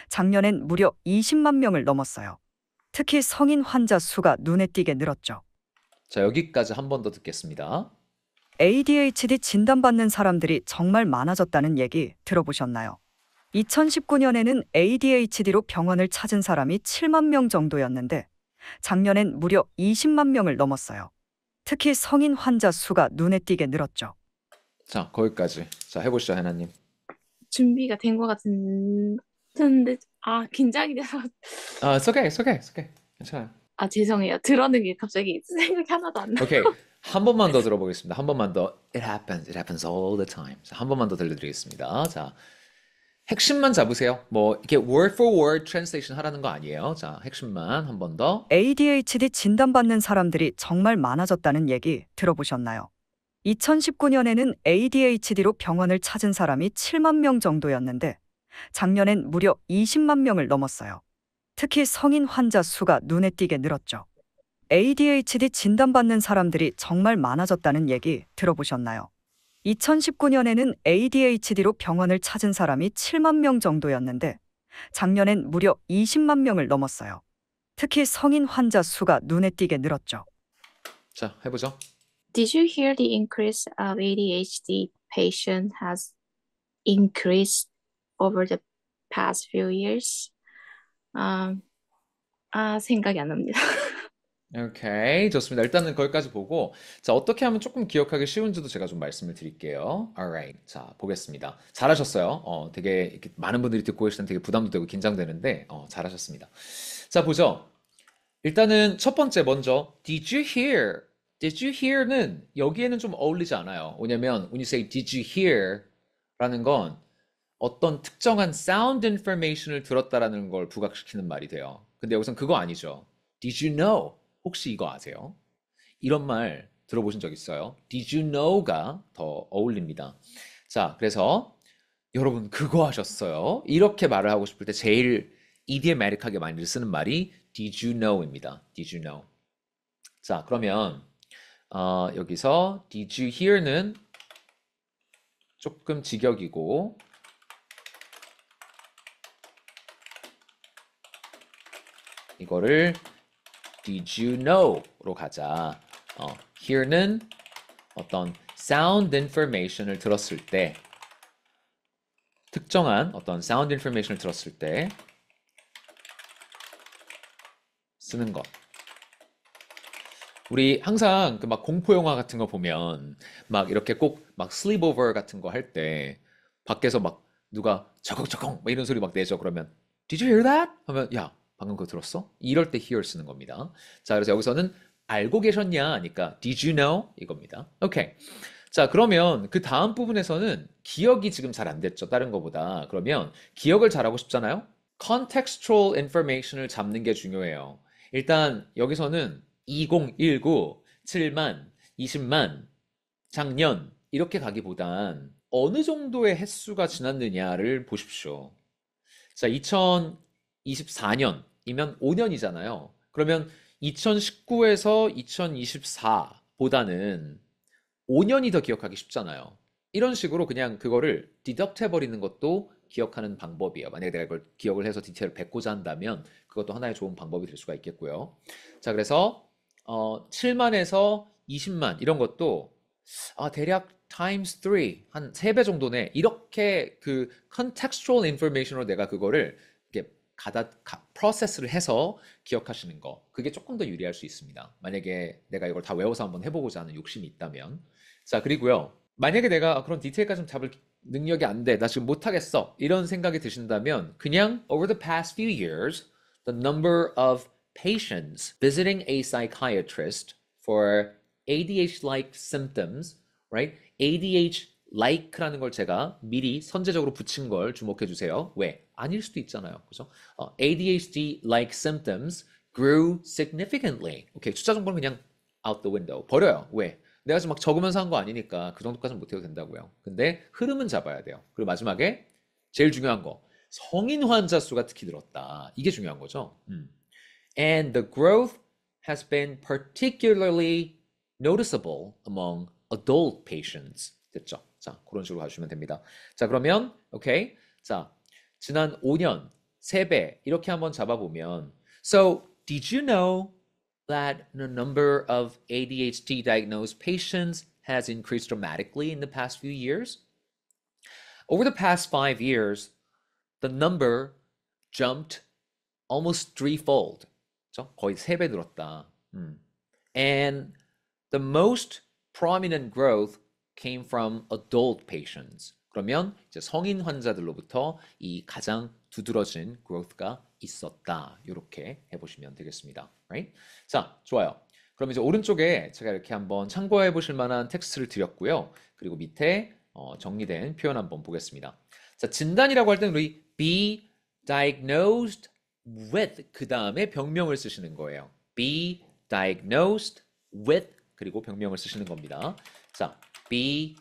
[SPEAKER 5] 작년엔 무려 20만 명을 넘었어요. 특히 성인 환자 수가 눈에 띄게 늘었죠.
[SPEAKER 1] 자, 여기까지 한 번 더 듣겠습니다.
[SPEAKER 5] ADHD 진단받는 사람들이 정말 많아졌다는 얘기 들어보셨나요? 2019년에는 ADHD로 병원을 찾은 사람이 7만 명 정도였는데 작년엔 무려 20만 명을 넘었어요. 특히 성인 환자 수가 눈에 띄게 늘었죠.
[SPEAKER 1] 자, 거기까지. 자, 해보시죠, 해나님.
[SPEAKER 4] 준비가 된 것 같은데 긴장이 돼서
[SPEAKER 1] 아, it's okay, it's okay, it's okay. 괜찮아요.
[SPEAKER 4] 죄송해요. 들어는 게 갑자기 생각이 하나도 안 나.
[SPEAKER 1] 오케이. 한 번만 더 들어보겠습니다. 한 번만 더. It happens all the time. 자, 한 번만 더 들려드리겠습니다. 자, 핵심만 잡으세요. 뭐 이렇게 word for word translation 하라는 거 아니에요. 자, 핵심만 한 번 더.
[SPEAKER 5] ADHD 진단받는 사람들이 정말 많아졌다는 얘기 들어보셨나요? 2019년에는 ADHD로 병원을 찾은 사람이 7만 명 정도였는데 작년엔 무려 20만 명을 넘었어요. 특히 성인 환자 수가 눈에 띄게 늘었죠. ADHD 진단받는 사람들이 정말 많아졌다는 얘기 들어보셨나요? 2019년에는 ADHD로 병원을 찾은 사람이 7만 명 정도였는데 작년엔 무려 20만 명을 넘었어요. 특히 성인 환자 수가 눈에 띄게 늘었죠.
[SPEAKER 1] 자, 해보죠.
[SPEAKER 4] Did you hear the increase of ADHD patient has increased over the past few years? 생각이 안 납니다.
[SPEAKER 1] 오케이, 좋습니다. 일단은 거기까지 보고, 자, 어떻게 하면 조금 기억하기 쉬운지도 제가 좀 말씀을 드릴게요. Alright, 자, 보겠습니다. 잘하셨어요. 되게 이렇게 많은 분들이 듣고 계시는 되게 부담도 되고 긴장되는데, 잘하셨습니다. 자, 보죠. 일단은 첫 번째 먼저, Did you hear? Did you hear는 여기에는 좀 어울리지 않아요. 왜냐면 when you say Did you hear? 라는 건 어떤 특정한 sound information을 들었다라는 걸 부각시키는 말이 돼요. 근데 여기선 그거 아니죠. Did you know? 혹시 이거 아세요? 이런 말 들어보신 적 있어요? Did you know가 더 어울립니다. 자, 그래서 여러분 그거 하셨어요? 이렇게 말을 하고 싶을 때 제일 idiomatic하게 많이 쓰는 말이 Did you know입니다. Did you know? 자, 그러면 여기서 Did you hear는 조금 직역이고 이거를 Did you know로 가자. hear는 어떤 sound information을 들었을 때 특정한 어떤 sound information을 들었을 때 쓰는 것. 우리 항상 그 막 공포 영화 같은 거 보면 막 이렇게 꼭 막 sleepover 같은 거 할 때 밖에서 막 누가 저걱저걱 막 이런 소리 막 내죠. 그러면 Did you hear that? 하면 야 방금 그거 들었어? 이럴 때 hear 쓰는 겁니다. 자, 그래서 여기서는 알고 계셨냐? 하니까 Did you know? 이겁니다. 오케이. 자, 그러면 그 다음 부분에서는 기억이 지금 잘 안 됐죠. 다른 거보다. 그러면 기억을 잘하고 싶잖아요? contextual information을 잡는 게 중요해요. 일단 여기서는 2019, 7만, 20만, 작년 이렇게 가기보단 어느 정도의 횟수가 지났느냐를 보십시오. 자, 2024년이면 5년이잖아요. 그러면 2019에서 2024보다는 5년이 더 기억하기 쉽잖아요. 이런 식으로 그냥 그거를 디덕트 해버리는 것도 기억하는 방법이에요. 만약에 내가 이걸 기억을 해서 디테일을 뱉고자 한다면 그것도 하나의 좋은 방법이 될 수가 있겠고요. 자, 그래서 7만에서 20만 이런 것도 대략 times 3, 한 3배 정도네. 이렇게 그 contextual information으로 내가 그거를 이렇게 프로세스를 해서 기억하시는 거. 그게 조금 더 유리할 수 있습니다. 만약에 내가 이걸 다 외워서 한번 해보고자 하는 욕심이 있다면. 자, 그리고요. 만약에 내가 그런 디테일까지 좀 잡을 능력이 안 돼. 나 지금 못하겠어. 이런 생각이 드신다면 그냥 over the past few years, the number of patients visiting a psychiatrist for ADHD-like symptoms, right? ADH-like라는 걸 제가 미리 선제적으로 붙인 걸 주목해 주세요. 왜? 아닐 수도 있잖아요. 그죠? ADHD-like symptoms grew significantly. 오케이, 숫자 정보는 그냥 out the window. 버려요. 왜? 내가 지금 막 적으면서 한 거 아니니까 그 정도까지는 못해도 된다고요. 근데 흐름은 잡아야 돼요. 그리고 마지막에 제일 중요한 거. 성인 환자 수가 특히 늘었다. 이게 중요한 거죠. And the growth has been particularly noticeable among adult patients. 됐죠? 자, 그런 식으로 가주시면 됩니다. 자, 그러면 오케이. 자, 지난 5년 3배 이렇게 한번 잡아보면 So, did you know that the number of ADHD diagnosed patients has increased dramatically in the past few years? Over the past 5 years, the number jumped almost threefold. 그렇죠? 거의 3배 늘었다. And the most prominent growth came from adult patients. 그러면 이제 성인 환자들로부터 이 가장 두드러진 growth가 있었다. 이렇게 해보시면 되겠습니다. Right? 자, 좋아요. 그럼 이제 오른쪽에 제가 이렇게 한번 참고해 보실 만한 텍스트를 드렸고요. 그리고 밑에 정리된 표현 한번 보겠습니다. 자, 진단이라고 할 때는 우리 be diagnosed with 그 다음에 병명을 쓰시는 거예요. be diagnosed with 그리고 병명을 쓰시는 겁니다. 자, be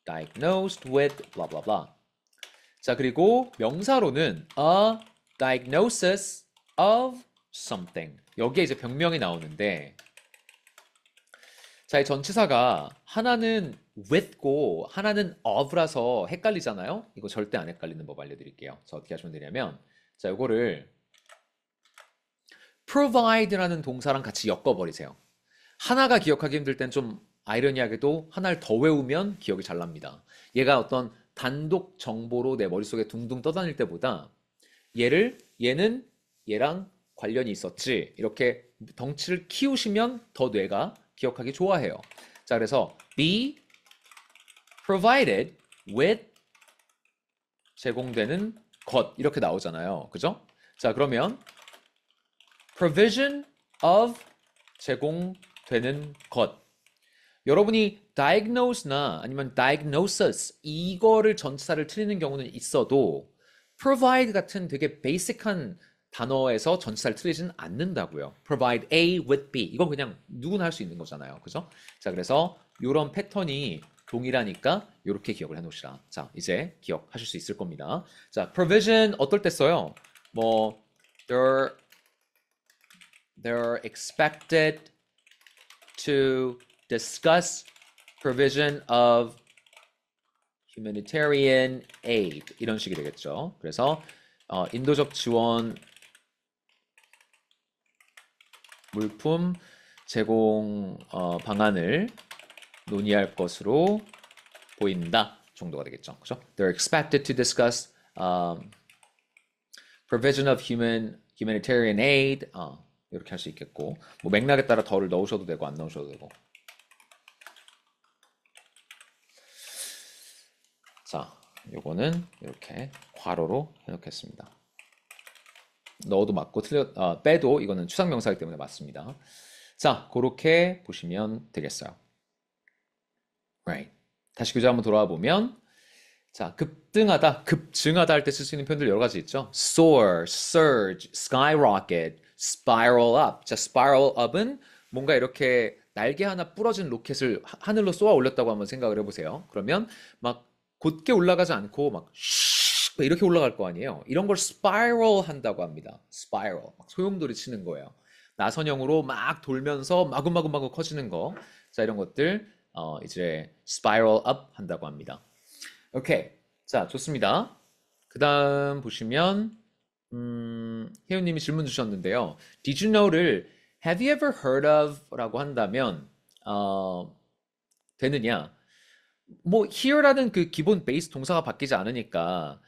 [SPEAKER 1] diagnosed with blah blah blah. 자, 그리고 명사로는 a diagnosis of something. 여기에 이제 병명이 나오는데 자, 이 전치사가 하나는 with고 하나는 of라서 헷갈리잖아요. 이거 절대 안 헷갈리는 법 알려드릴게요. 자, 어떻게 하시면 되냐면 자, 이거를 provide라는 동사랑 같이 엮어버리세요. 하나가 기억하기 힘들 땐 좀 아이러니하게도 하나를 더 외우면 기억이 잘 납니다. 얘가 어떤 단독 정보로 내 머릿속에 둥둥 떠다닐 때보다 얘는 얘랑 관련이 있었지 이렇게 덩치를 키우시면 더 뇌가 기억하기 좋아해요. 자, 그래서 be provided with 제공되는 것 이렇게 나오잖아요. 그죠? 자, 그러면 provision of 제공되는 것. 여러분이 diagnose나 아니면 diagnosis 이거를 전치사를 틀리는 경우는 있어도 provide 같은 되게 베이직한 단어에서 전치사를 틀리진 않는다고요. provide A with B 이건 그냥 누구나 할 수 있는 거잖아요. 그죠? 자, 그래서 이런 패턴이 동일하니까 이렇게 기억을 해놓으시라. 자, 이제 기억하실 수 있을 겁니다. 자, provision 어떨 때 써요? 뭐 they're expected to discuss provision of humanitarian aid 이런 식이 되겠죠. 그래서 인도적 지원 물품 제공 방안을 논의할 것으로 보인다 정도가 되겠죠. 그죠? They're expected to discuss provision of humanitarian aid 이렇게 할 수 있겠고 뭐 맥락에 따라 더를 넣으셔도 되고 안 넣으셔도 되고. 자, 요거는 이렇게 괄호로 해놓겠습니다. 넣어도 맞고 빼도 이거는 추상명사이기 때문에 맞습니다. 자, 그렇게 보시면 되겠어요. Right. 다시 교재 한번 돌아와 보면 자, 급등하다, 급증하다 할 때 쓸 수 있는 표현들 여러 가지 있죠. soar, surge, skyrocket, spiral up. 자, spiral up은 뭔가 이렇게 날개 하나 부러진 로켓을 하늘로 쏘아 올렸다고 한번 생각을 해보세요. 그러면 막 곧게 올라가지 않고 막 이렇게 올라갈 거 아니에요. 이런 걸 spiral 한다고 합니다. spiral. 막 소용돌이 치는 거예요. 나선형으로 막 돌면서 마구마구 커지는 거. 자, 이런 것들 이제 spiral up 한다고 합니다. 오케이. 자, 좋습니다. 그 다음 보시면 혜윤님이 질문 주셨는데요. Did you know를 Have you ever heard of 라고 한다면 되느냐? 뭐 here라는 그 기본 베이스 동사가 바뀌지 않으니까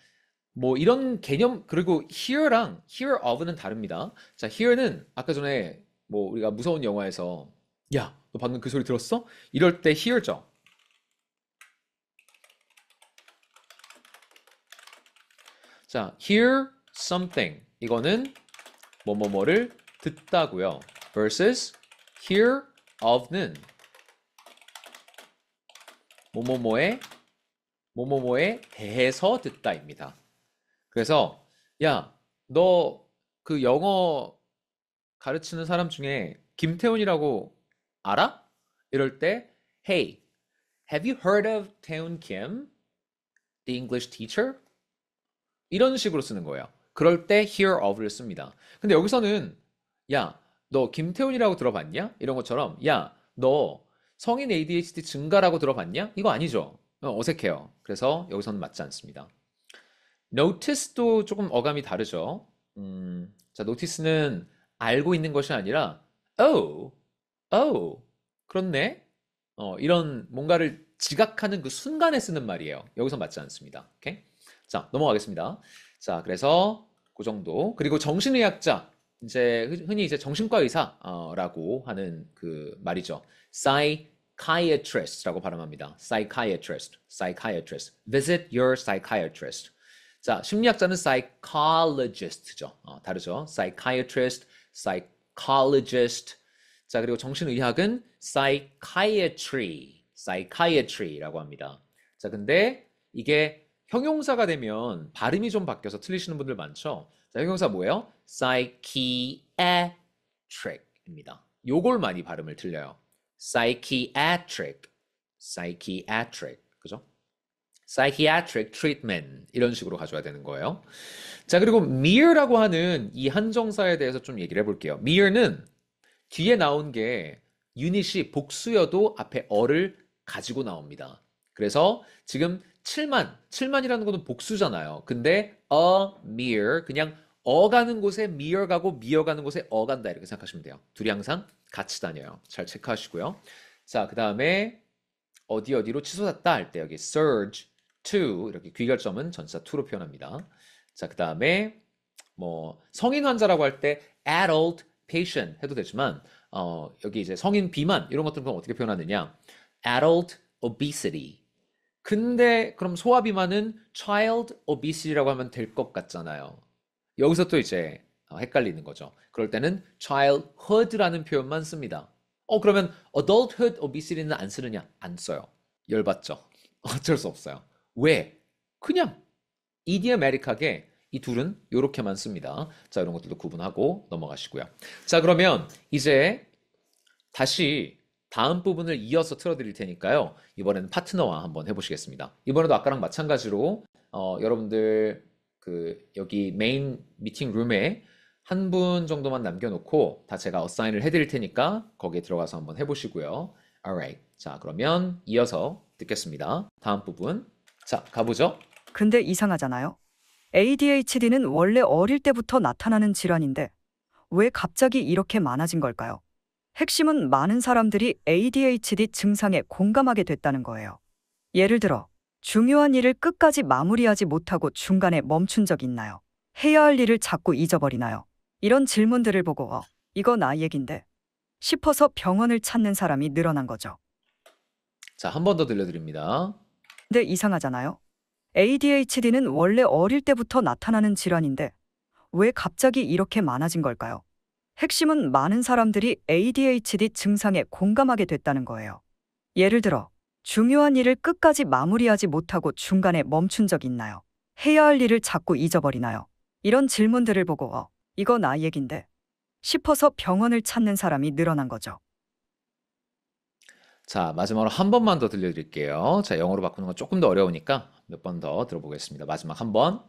[SPEAKER 1] 뭐 이런 개념 그리고 here랑 hear of는 다릅니다. 자, here는 아까 전에 뭐 우리가 무서운 영화에서 야, 너 방금 그 소리 들었어? 이럴 때 hear죠. 자, hear something 이거는 뭐뭐뭐를 듣다고요. versus hear of는 뭐뭐뭐에 대해서 듣다입니다. 그래서 야, 너 그 영어 가르치는 사람 중에 김태훈이라고 알아? 이럴 때 Hey, have you heard of 태훈 Kim, the English teacher? 이런 식으로 쓰는 거예요. 그럴 때 hear of를 씁니다. 근데 여기서는 야, 너 김태훈이라고 들어봤냐? 이런 것처럼 야, 너 성인 ADHD 증가라고 들어봤냐? 이거 아니죠. 어색해요. 그래서 여기서는 맞지 않습니다. notice도 조금 어감이 다르죠. 자, notice는 알고 있는 것이 아니라 oh, 그렇네. 이런 뭔가를 지각하는 그 순간에 쓰는 말이에요. 여기서 맞지 않습니다. 오케이? 자, 넘어가겠습니다. 자, 그래서 그 정도. 그리고 정신의학자, 이제 흔히 이제 정신과 의사라고 하는 그 말이죠. psychiatrist라고 발음합니다. psychiatrist. Visit your psychiatrist. 자, 심리학자는 psychologist죠. 다르죠. psychiatrist, psychologist. 자, 그리고 정신의학은 psychiatry라고 합니다. 자, 근데 이게 형용사가 되면 발음이 좀 바뀌어서 틀리시는 분들 많죠? 자, 형용사 뭐예요? psychiatric입니다. 요걸 많이 발음을 틀려요. psychiatric. 그죠? psychiatric treatment 이런 식으로 가져야 되는 거예요. 자, 그리고 mere라고 하는 이 한정사에 대해서 좀 얘기를 해볼게요. mere는 뒤에 나온 게 유닛이 복수여도 앞에 어를 가지고 나옵니다. 그래서 지금 7만이라는 것은 복수잖아요. 근데 a mere 그냥 어 가는 곳에 mere 가고 미어 가는 곳에 어 간다 이렇게 생각하시면 돼요. 둘이 항상 같이 다녀요. 잘 체크하시고요. 자, 그 다음에 어디로 치솟았다 할 때 여기 surge to 이렇게 귀결점은 전치사 to로 표현합니다. 자, 그 다음에 뭐 성인 환자라고 할 때 adult patient 해도 되지만 여기 이제 성인 비만 이런 것들은 그럼 어떻게 표현하느냐? adult obesity. 근데 그럼 소아 비만은 child obesity라고 하면 될 것 같잖아요. 여기서 또 이제 헷갈리는 거죠. 그럴 때는 childhood라는 표현만 씁니다. 그러면 adulthood obesity는 안 쓰느냐? 안 써요. 열받죠? 어쩔 수 없어요. 왜? 그냥 idiomatic하게 이 둘은 이렇게만 씁니다. 자, 이런 것들도 구분하고 넘어가시고요. 자, 그러면 이제 다시 다음 부분을 이어서 틀어드릴 테니까요. 이번에는 파트너와 한번 해보시겠습니다. 이번에도 아까랑 마찬가지로 여러분들 그 여기 메인 미팅 룸에 한 분 정도만 남겨놓고 다 제가 어사인을 해드릴 테니까 거기에 들어가서 한번 해보시고요. Alright. 자, 그러면 이어서 듣겠습니다. 다음 부분. 자, 가보죠.
[SPEAKER 5] 근데 이상하잖아요. ADHD는 원래 어릴 때부터 나타나는 질환인데 왜 갑자기 이렇게 많아진 걸까요? 핵심은 많은 사람들이 ADHD 증상에 공감하게 됐다는 거예요. 예를 들어 중요한 일을 끝까지 마무리하지 못하고 중간에 멈춘 적 있나요? 해야 할 일을 자꾸 잊어버리나요? 이런 질문들을 보고 이거 나 얘긴데 싶어서 병원을 찾는 사람이 늘어난 거죠.
[SPEAKER 1] 자, 한 번 더 들려드립니다.
[SPEAKER 5] 근데 이상하잖아요. ADHD는 원래 어릴 때부터 나타나는 질환인데 왜 갑자기 이렇게 많아진 걸까요? 핵심은 많은 사람들이 ADHD 증상에 공감하게 됐다는 거예요. 예를 들어 중요한 일을 끝까지 마무리하지 못하고 중간에 멈춘 적 있나요? 해야 할 일을 자꾸 잊어버리나요? 이런 질문들을 보고 이거 나 얘긴데 싶어서 병원을 찾는 사람이 늘어난 거죠.
[SPEAKER 1] 자, 마지막으로 한 번만 더 들려드릴게요. 자, 영어로 바꾸는 건 조금 더 어려우니까 몇 번 더 들어보겠습니다. 마지막 한 번.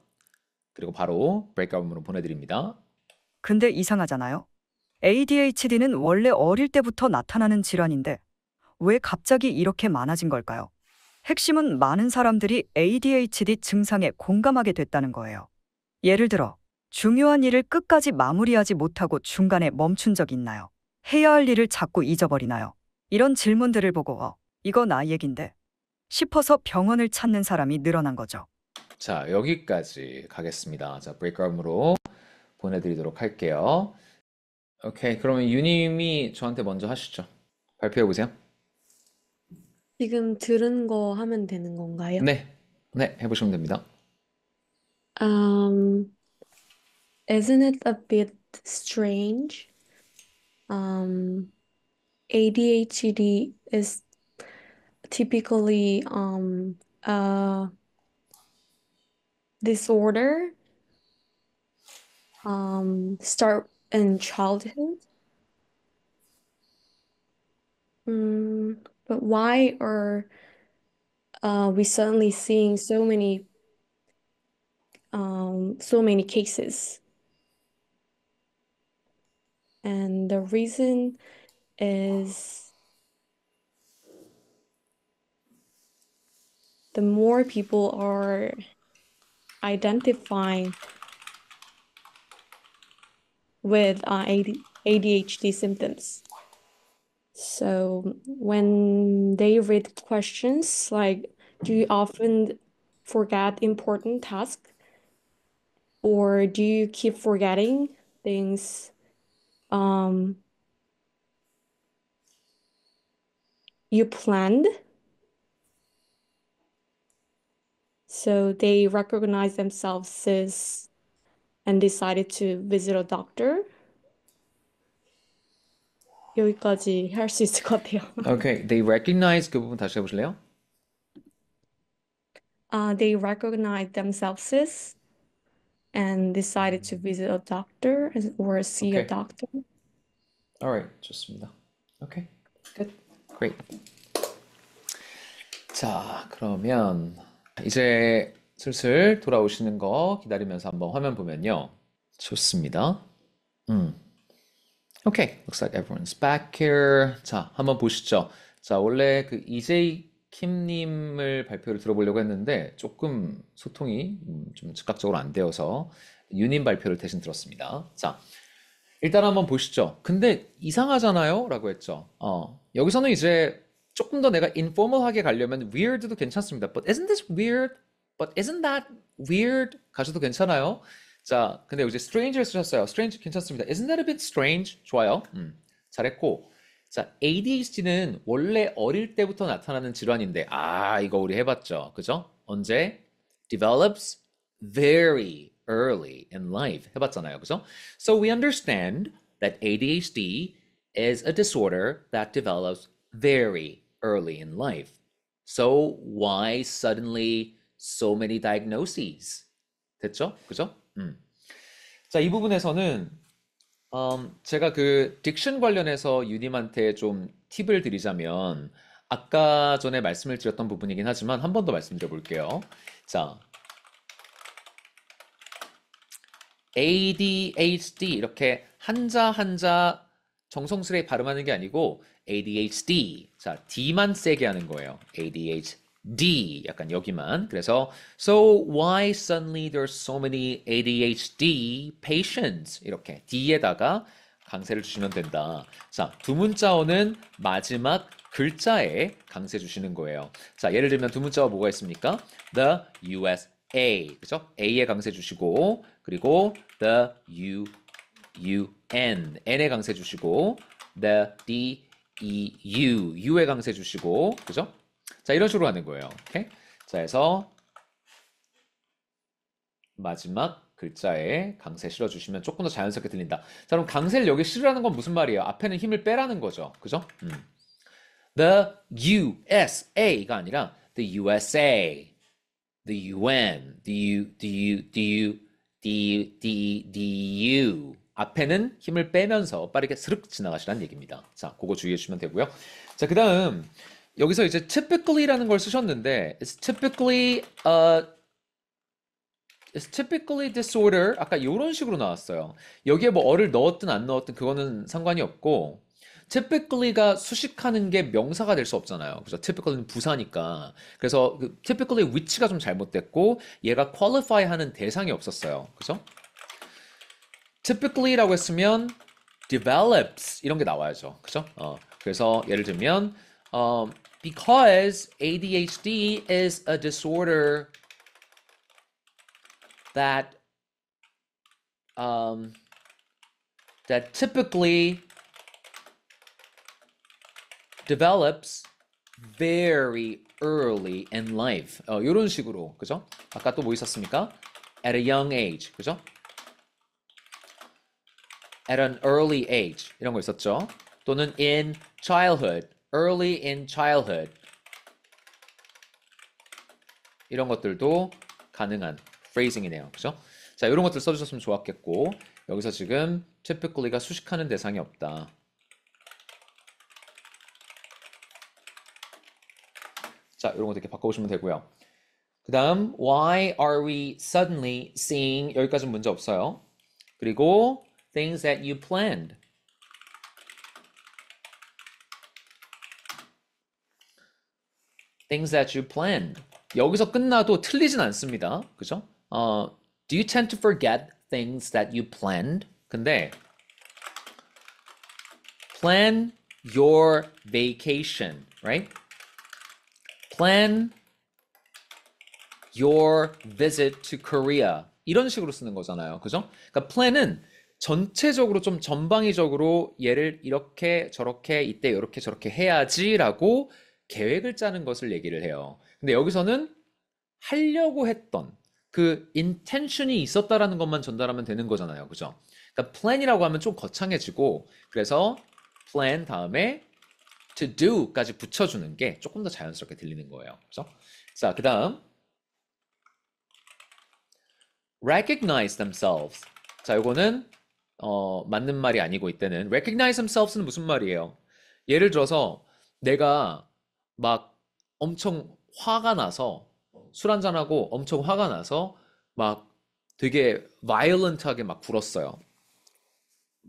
[SPEAKER 1] 그리고 바로 브레이크아웃으로 보내드립니다.
[SPEAKER 5] 근데 이상하잖아요. ADHD는 원래 어릴 때부터 나타나는 질환인데 왜 갑자기 이렇게 많아진 걸까요? 핵심은 많은 사람들이 ADHD 증상에 공감하게 됐다는 거예요. 예를 들어 중요한 일을 끝까지 마무리하지 못하고 중간에 멈춘 적 있나요? 해야 할 일을 자꾸 잊어버리나요? 이런 질문들을 보고 이거 나 얘긴데 싶어서 병원을 찾는 사람이 늘어난 거죠.
[SPEAKER 1] 자, 여기까지 가겠습니다. 자, 브레이크아웃으로 보내드리도록 할게요. 오케이, 그러면 유님이 저한테 먼저 하시죠. 발표해보세요.
[SPEAKER 6] 지금 들은 거 하면 되는 건가요?
[SPEAKER 1] 네, 네, 해보시면 됩니다.
[SPEAKER 6] Um, isn't it a bit strange? ADHD is typically a disorder start in childhood. But why are we suddenly seeing so many cases? And the reason is the more people are identifying with ADHD symptoms. So when they read questions like, do you often forget important tasks? Or do you keep forgetting things you planned? So they recognize themselves as and decided to visit a doctor. 여기까지 할 수 있을 것 같아요.
[SPEAKER 1] 오케이, they recognize 그 부분 다시 해보실래요?
[SPEAKER 6] They recognize themselves as and decided to visit a doctor or see a
[SPEAKER 1] Okay.
[SPEAKER 6] doctor.
[SPEAKER 1] Alright, 좋습니다. 오케이, good, great. 자, 그러면 이제 슬슬 돌아오시는 거 기다리면서 한번 화면 보면요. 좋습니다. 오케이, looks like everyone's back here. 자, 한번 보시죠. 자, 원래 그 EJ 킴님을 발표를 들어보려고 했는데 조금 소통이 좀 즉각적으로 안 되어서 유님 발표를 대신 들었습니다. 자, 일단 한번 보시죠. 근데 이상하잖아요? 라고 했죠. 여기서는 이제 조금 더 내가 informal하게 가려면 weird도 괜찮습니다. But isn't this weird? But isn't that weird? 가셔도 괜찮아요. 자, 근데 여기 strange를 쓰셨어요. strange 괜찮습니다. Isn't that a bit strange? 좋아요. 잘했고. 자, ADHD는 원래 어릴 때부터 나타나는 질환인데, 이거 우리 해봤죠. 그죠? 언제? Develops very early in life. 해봤잖아요. 그죠? So we understand that ADHD is a disorder that develops very early in life. So why suddenly so many diagnoses? 됐죠? 그죠? 자, 이 부분에서는 제가 그 딕션 관련해서 유님한테 좀 팁을 드리자면 아까 전에 말씀을 드렸던 부분이긴 하지만 한 번 더 말씀드려 볼게요. 자, ADHD 이렇게 한자 한자 정성스레 발음하는 게 아니고 ADHD. 자, D만 세게 하는 거예요. ADHD. 약간 여기만. 그래서 So why suddenly there's so many ADHD patients? 이렇게 D에다가 강세를 주시면 된다. 자, 두 문자어는 마지막 글자에 강세 주시는 거예요. 자, 예를 들면 두 문자어 뭐가 있습니까? The USA. 그죠? A에 강세 주시고 그리고 the N에 강세 주시고 the U에 강세 주시고 그죠? 자, 이런 식으로 하는 거예요. 오케이? 자, 해서 마지막 글자에 강세 실어주시면 조금 더 자연스럽게 들린다. 자, 그럼 강세를 여기 실으라는 건 무슨 말이에요? 앞에는 힘을 빼라는 거죠. 그죠? The USA가 아니라 the USA, the UN, the U. 앞에는 힘을 빼면서 빠르게 스륵 지나가시라는 얘기입니다. 자, 그거 주의해 주시면 되고요. 자, 그 다음 여기서 이제 typically라는 걸 쓰셨는데 it's typically disorder. 아까 이런 식으로 나왔어요. 여기에 뭐 어를 넣었든 안 넣었든 그거는 상관이 없고 typically가 수식하는 게 명사가 될 수 없잖아요. 그죠? typically는 부사니까. 그래서 그 typically 위치가 좀 잘못됐고 얘가 qualify 하는 대상이 없었어요. 그죠? typically라고 했으면 develops 이런 게 나와야죠. 그죠? 그래서 예를 들면 because ADHD is a disorder that that typically develops very early in life. 이런 식으로, 그죠? 아까 또 뭐 있었습니까? At a young age, 그죠? At an early age 이런 거 있었죠. 또는 in childhood, early in childhood 이런 것들도 가능한 phrasing이네요. 그죠? 자, 이런 것들 써주셨으면 좋았겠고 여기서 지금 typically가 수식하는 대상이 없다. 자, 이런 것도 이렇게 바꿔보시면 되고요. 그 다음 why are we suddenly seeing 여기까지는 문제 없어요. 그리고 things that you planned things that you planned 여기서 끝나도 틀리진 않습니다. 그죠? Do you tend to forget things that you planned? 근데 plan your vacation, right? Plan your visit to Korea. 이런 식으로 쓰는 거잖아요. 그죠? 그러니까 plan은 전체적으로 좀 전방위적으로 얘를 이렇게 저렇게 이때 이렇게 저렇게 해야지라고 계획을 짜는 것을 얘기를 해요. 근데 여기서는 하려고 했던 그 intention이 있었다라는 것만 전달하면 되는 거잖아요. 그죠? 그러니까 plan이라고 하면 좀 거창해지고 그래서 plan 다음에 to do까지 붙여주는 게 조금 더 자연스럽게 들리는 거예요. 그죠? 자, 그 다음 recognize themselves. 자, 이거는 맞는 말이 아니고 이때는 recognize themselves는 무슨 말이에요? 예를 들어서 내가 막 엄청 화가 나서 술 한잔하고 엄청 화가 나서 막 되게 violent하게 막 굴었어요.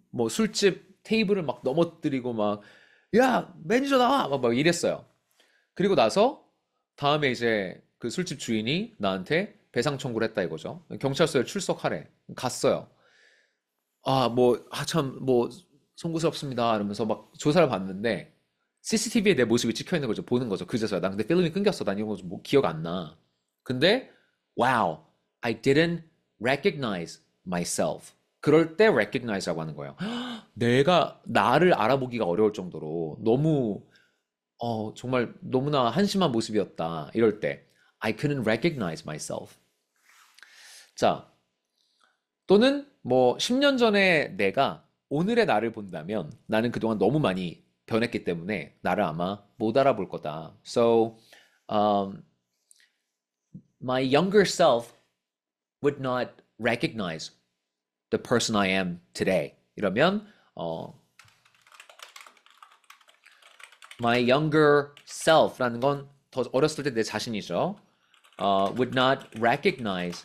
[SPEAKER 1] 뭐 술집 테이블을 막 넘어뜨리고 막 야, 매니저 나와! 막 이랬어요. 그리고 나서 다음에 이제 그 술집 주인이 나한테 배상 청구를 했다 이거죠. 경찰서에 출석하래. 갔어요. 참, 송구스럽습니다. 이러면서 막 조사를 받는데 CCTV에 내 모습이 찍혀 있는 거죠. 보는 거죠. 그제서야. 난 근데 필름이 끊겼어. 난 이런 거 뭐 기억 안 나. 근데 wow, I didn't recognize myself. 그럴 때 recognize라고 하는 거예요. 내가 나를 알아보기가 어려울 정도로 너무 정말 너무나 한심한 모습이었다. 이럴 때 I couldn't recognize myself. 자, 또는 뭐 10년 전에 내가 오늘의 나를 본다면 나는 그동안 너무 많이 변했기 때문에 나를 아마 못 알아볼 거다. So, my younger self would not recognize the person I am today. 이러면 my younger self라는 건 더 어렸을 때 내 자신이죠. would not recognize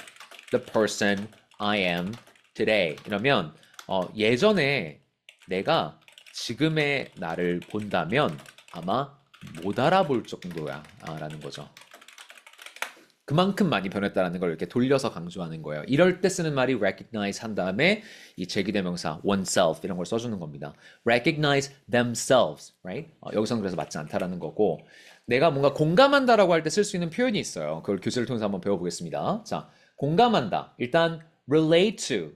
[SPEAKER 1] the person I am today. 이러면 예전에 내가 지금의 나를 본다면 아마 못 알아볼 정도야 라는 거죠. 그만큼 많이 변했다는 걸 이렇게 돌려서 강조하는 거예요. 이럴 때 쓰는 말이 recognize 한 다음에 이 제기대명사 oneself 이런 걸 써주는 겁니다. recognize themselves, right? 여기서는 그래서 맞지 않다라는 거고 내가 뭔가 공감한다라고 할 때 쓸 수 있는 표현이 있어요. 그걸 교재를 통해서 한번 배워보겠습니다. 자, 공감한다. 일단 relate to,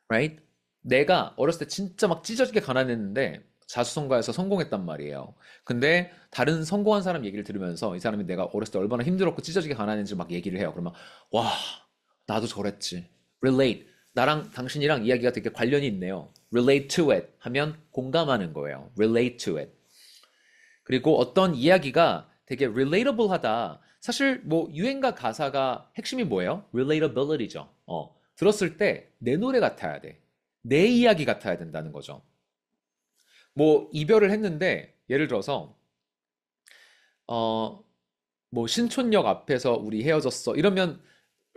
[SPEAKER 1] right? 내가 어렸을 때 진짜 막 찢어지게 가난했는데 자수성가해서 성공했단 말이에요. 근데 다른 성공한 사람 얘기를 들으면서 이 사람이 내가 어렸을 때 얼마나 힘들었고 찢어지게 가난했는지 막 얘기를 해요. 그러면 와, 나도 저랬지. relate. 나랑 당신이랑 이야기가 되게 관련이 있네요. relate to it 하면 공감하는 거예요. relate to it. 그리고 어떤 이야기가 되게 relatable 하다. 사실 뭐 유행가 가사가 핵심이 뭐예요? relatability죠. 들었을 때 내 노래 같아야 돼. 내 이야기 같아야 된다는 거죠. 뭐 이별을 했는데 예를 들어서 뭐 신촌역 앞에서 우리 헤어졌어 이러면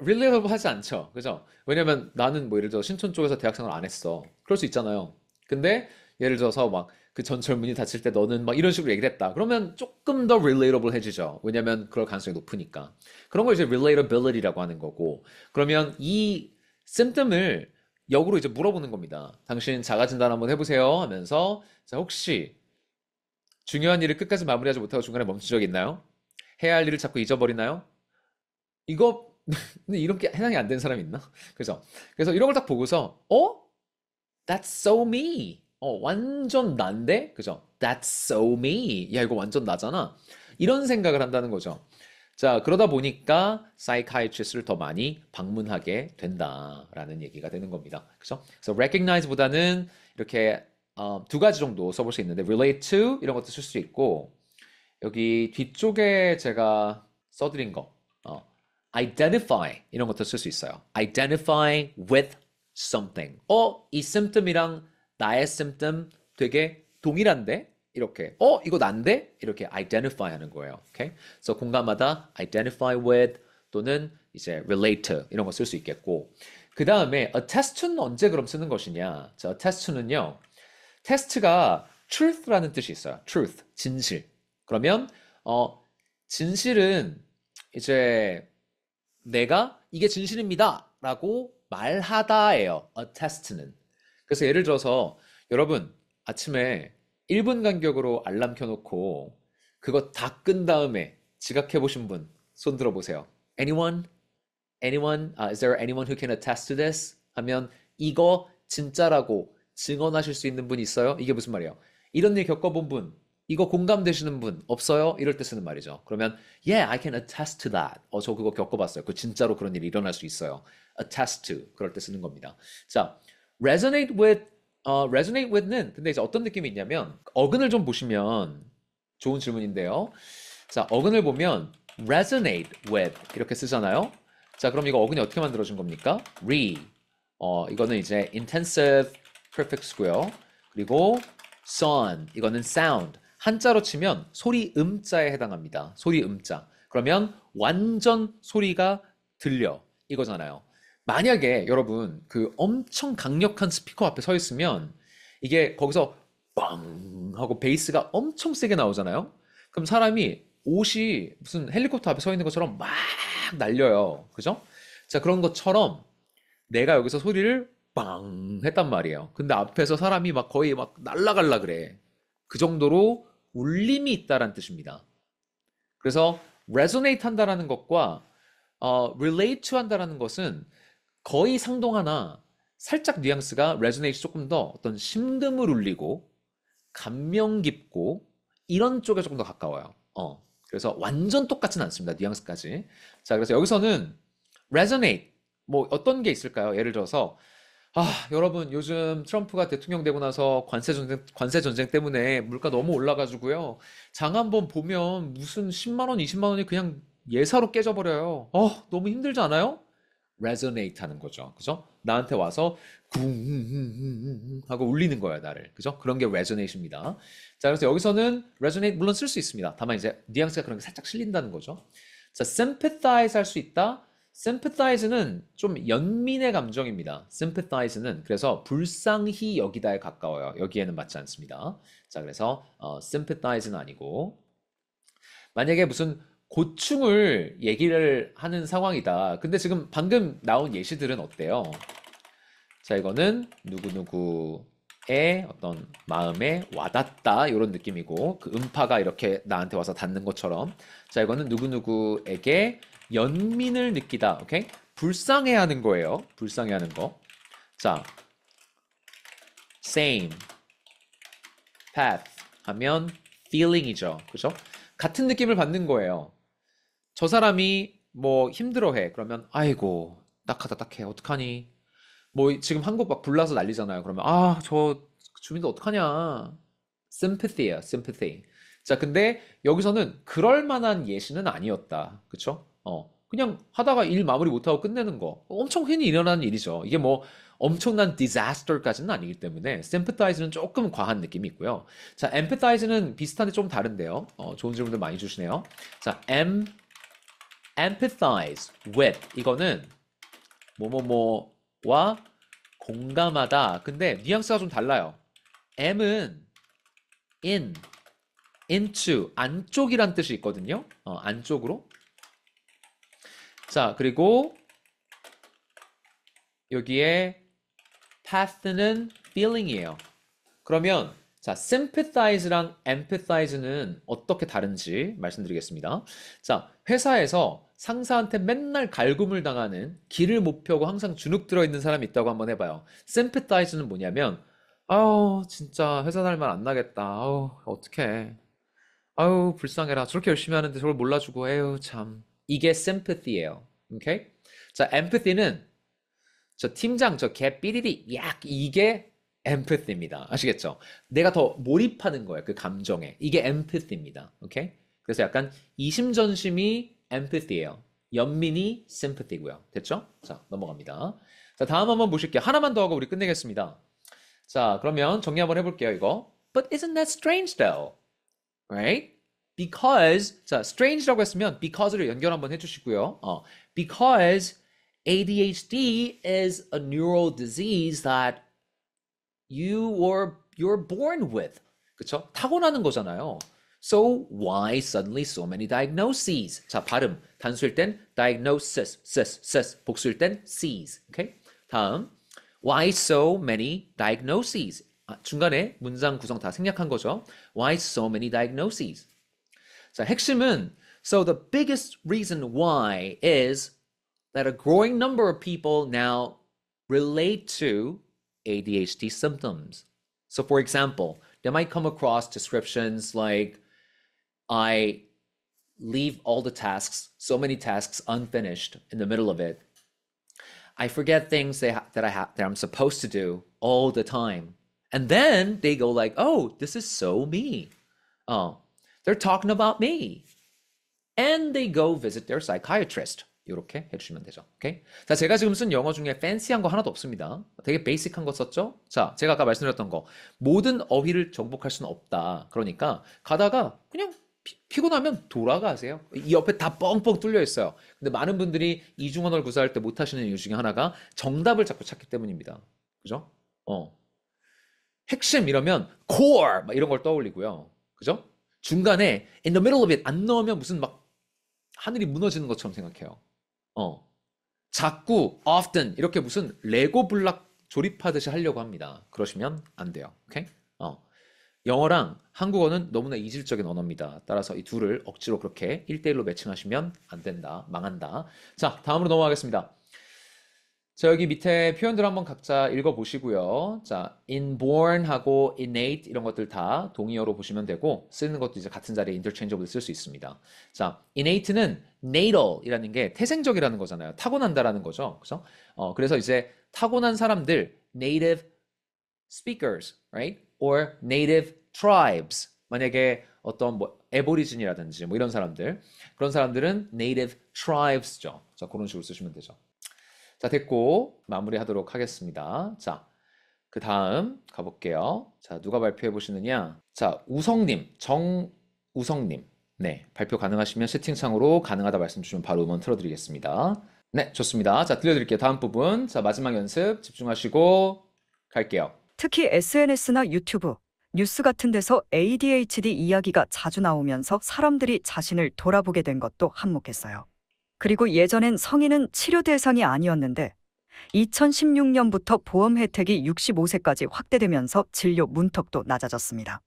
[SPEAKER 1] relatable 하지 않죠. 그죠? 왜냐면 나는 뭐 예를 들어 신촌 쪽에서 대학생활 안 했어. 그럴 수 있잖아요. 근데 예를 들어서 막 그 전철 문이 닫힐 때 너는 막 이런 식으로 얘기를 했다. 그러면 조금 더 relatable 해지죠. 왜냐면 그럴 가능성이 높으니까. 그런 걸 이제 relatability라고 하는 거고. 그러면 이 symptom을 역으로 이제 물어보는 겁니다. 당신 자가 진단 한번 해보세요 하면서 자, 혹시 중요한 일을 끝까지 마무리하지 못하고 중간에 멈춘 적 있나요? 해야 할 일을 자꾸 잊어버리나요? 이거 근데 이렇게 해당이 안 되는 사람이 있나? 그죠? 그래서 이런 걸 딱 보고서 That's so me. 완전 난데? 그죠? That's so me. 야, 이거 완전 나잖아. 이런 생각을 한다는 거죠. 자, 그러다 보니까 psychiatrist를 더 많이 방문하게 된다라는 얘기가 되는 겁니다. 그죠? 그래서 recognize보다는 이렇게 두 가지 정도 써볼 수 있는데 relate to 이런 것도 쓸 수 있고 여기 뒤쪽에 제가 써드린 거 identify 이런 것도 쓸 수 있어요. identify with something. 이 symptom이랑 나의 symptom 되게 동일한데? 이렇게. 이거 난데? 이렇게 identify 하는 거예요. 오케이? 그래서 공감하다, identify with 또는 이제 relate to 이런 거 쓸 수 있겠고. 그 다음에 attest to는 언제 그럼 쓰는 것이냐? 자, attest to는요. test가 truth라는 뜻이 있어요. truth, 진실. 그러면 진실은 이제 내가 이게 진실입니다 라고 말하다예요. attest는. 그래서 예를 들어서 여러분 아침에 1분 간격으로 알람 켜놓고 그거 다 끈 다음에 지각해 보신 분 손 들어보세요. Anyone? Anyone? Is there anyone who can attest to this? 하면 이거 진짜라고 증언하실 수 있는 분 있어요? 이게 무슨 말이에요? 이런 일 겪어본 분, 이거 공감되시는 분 없어요? 이럴 때 쓰는 말이죠. 그러면 Yeah, I can attest to that. 저 그거 겪어봤어요. 그 진짜로 그런 일이 일어날 수 있어요. attest to 그럴 때 쓰는 겁니다. 자, resonate with는 근데 이제 어떤 느낌이 있냐면 어근을 좀 보시면 좋은 질문인데요. 자, 어근을 보면 resonate with 이렇게 쓰잖아요. 자, 그럼 이거 어근이 어떻게 만들어진 겁니까? 이거는 이제 intensive prefix고요. 그리고 son 이거는 sound 한자로 치면 소리 음자에 해당합니다. 소리 음자. 그러면 완전 소리가 들려 이거잖아요. 만약에 여러분 그 엄청 강력한 스피커 앞에 서 있으면 이게 거기서 빵 하고 베이스가 엄청 세게 나오잖아요. 그럼 사람이 옷이 무슨 헬리콥터 앞에 서 있는 것처럼 막 날려요. 그죠? 자, 그런 것처럼 내가 여기서 소리를 빵 했단 말이에요. 근데 앞에서 사람이 막 거의 막 날라갈라 그래. 그 정도로 울림이 있다란 뜻입니다. 그래서 resonate 한다라는 것과 relate to 한다라는 것은 거의 상동하나 살짝 뉘앙스가 resonate이 조금 더 어떤 심금을 울리고 감명 깊고 이런 쪽에 조금 더 가까워요. 그래서 완전 똑같진 않습니다. 뉘앙스까지. 자, 그래서 여기서는 resonate 뭐 어떤 게 있을까요? 예를 들어서 여러분 요즘 트럼프가 대통령 되고 나서 관세 전쟁 때문에 물가 너무 올라가지고요. 장 한번 보면 무슨 10만 원, 20만 원이 그냥 예사로 깨져버려요. 너무 힘들지 않아요? resonate 하는 거죠. 그죠? 나한테 와서 쿵 하고 울리는 거예요, 나를. 그죠? 그런 게 resonate입니다. 자, 그래서 여기서는 resonate 물론 쓸 수 있습니다. 다만 이제 뉘앙스가 그런 게 살짝 실린다는 거죠. 자, sympathize 할 수 있다. sympathize는 좀 연민의 감정입니다. sympathize는 그래서 불쌍히 여기다에 가까워요. 여기에는 맞지 않습니다. 자, 그래서 sympathize는 아니고 만약에 무슨 고충을 얘기를 하는 상황이다. 근데 지금 방금 나온 예시들은 어때요? 자, 이거는 누구누구의 어떤 마음에 와닿다 이런 느낌이고 그 음파가 이렇게 나한테 와서 닿는 것처럼 자, 이거는 누구누구에게 연민을 느끼다. 오케이? 불쌍해하는 거예요. 불쌍해하는 거. 자, same, path 하면 feeling이죠. 그죠? 같은 느낌을 받는 거예요. 저 사람이 뭐 힘들어해. 그러면 아이고 딱하다 딱해. 어떡하니? 뭐 지금 한국 막 불나서 난리잖아요. 그러면 저 주민들 어떡하냐? sympathy야, sympathy. 자, 근데 여기서는 그럴 만한 예시는 아니었다. 그쵸? 그냥 하다가 일 마무리 못하고 끝내는 거. 엄청 흔히 일어나는 일이죠. 이게 뭐 엄청난 disaster까지는 아니기 때문에 sympathize는 조금 과한 느낌이 있고요. 자, empathize는 비슷한데 좀 다른데요. 좋은 질문들 많이 주시네요. 자, empathize with 이거는 뭐뭐뭐와 공감하다. 근데 뉘앙스가 좀 달라요. M은 in, into, 안쪽이란 뜻이 있거든요. 안쪽으로. 자, 그리고 여기에 path는 feeling이에요. 그러면 자, sympathize랑 empathize는 어떻게 다른지 말씀드리겠습니다. 자, 회사에서 상사한테 맨날 갈굼을 당하는 길을 못 펴고 항상 주눅 들어 있는 사람이 있다고 한번 해봐요. sympathize는 뭐냐면 아우 진짜 회사 다닐 안 나겠다. 아우 어떡해. 아우 불쌍해라. 저렇게 열심히 하는데 저걸 몰라주고 에휴 참. 이게 sympathy예요. 오케이? 자, empathy는 저 팀장 저 개 삐리리 약 이게 empathy입니다. 아시겠죠? 내가 더 몰입하는 거예요. 그 감정에. 이게 empathy입니다. 오케이? 그래서 약간 이심전심이 empathy예요. 연민이 sympathy고요. 됐죠? 자, 넘어갑니다. 자, 다음 한번 보실게요. 하나만 더 하고 우리 끝내겠습니다. 자, 그러면 정리 한번 해볼게요, 이거. But isn't that strange though? Right? Because, 자, strange라고 했으면 because를 연결 한번 해주시고요. Because ADHD is a neural disease that you're born with. 그쵸? 타고나는 거잖아요. So why suddenly so many diagnoses? 자, 발음. 단수일 땐 diagnosis, 복수일 땐 sees. 오케이? 다음. Why so many diagnoses? 중간에 문장 구성 다 생략한 거죠. Why so many diagnoses? 자, 핵심은 so the biggest reason why is that a growing number of people now relate to ADHD symptoms. So, for example, they might come across descriptions like, I leave all the tasks, so many tasks unfinished in the middle of it. I forget things that I'm supposed to do all the time. And then they go like, oh, this is so me. Oh, they're talking about me. And they go visit their psychiatrist. 이렇게 해주시면 되죠. 오케이? 자, 제가 지금 쓴 영어 중에 팬시한 거 하나도 없습니다. 되게 베이직한 거 썼죠? 자, 제가 아까 말씀드렸던 거. 모든 어휘를 정복할 수는 없다. 그러니까 가다가 그냥 피곤하면 돌아가세요. 이 옆에 다 뻥뻥 뚫려 있어요. 근데 많은 분들이 이중언어를 구사할 때 못 하시는 이유 중에 하나가 정답을 자꾸 찾기 때문입니다. 그죠? 핵심 이러면 core 막 이런 걸 떠올리고요. 그죠? 중간에 in the middle of it 안 넣으면 무슨 막 하늘이 무너지는 것처럼 생각해요. 자꾸 often 이렇게 무슨 레고 블락 조립하듯이 하려고 합니다. 그러시면 안 돼요. 오케이? 영어랑 한국어는 너무나 이질적인 언어입니다. 따라서 이 둘을 억지로 그렇게 1대1로 매칭하시면 안 된다. 망한다. 자, 다음으로 넘어가겠습니다. 자, 여기 밑에 표현들 한번 각자 읽어보시고요. 자, inborn하고 innate 이런 것들 다 동의어로 보시면 되고 쓰는 것도 이제 같은 자리에 interchangeably 쓸 수 있습니다. 자, innate는 natal이라는 게 태생적이라는 거잖아요. 타고난다라는 거죠. 그죠? 그래서 이제 타고난 사람들 native speakers, right? or native tribes. 만약에 어떤 뭐 에보리진이라든지 뭐 이런 사람들 그런 사람들은 native tribes죠. 자, 그런 식으로 쓰시면 되죠. 자, 됐고 마무리하도록 하겠습니다. 자, 그 다음 가볼게요. 자, 누가 발표해 보시느냐? 자, 우성님, 정우성님. 네, 발표 가능하시면 채팅창으로 가능하다 말씀 주시면 바로 음원 틀어드리겠습니다. 네, 좋습니다. 자, 들려드릴게요. 다음 부분. 자, 마지막 연습 집중하시고 갈게요.
[SPEAKER 5] 특히 SNS나 유튜브, 뉴스 같은 데서 ADHD 이야기가 자주 나오면서 사람들이 자신을 돌아보게 된 것도 한몫했어요. 그리고 예전엔 성인은 치료 대상이 아니었는데 2016년부터 보험 혜택이 65세까지 확대되면서 진료 문턱도 낮아졌습니다.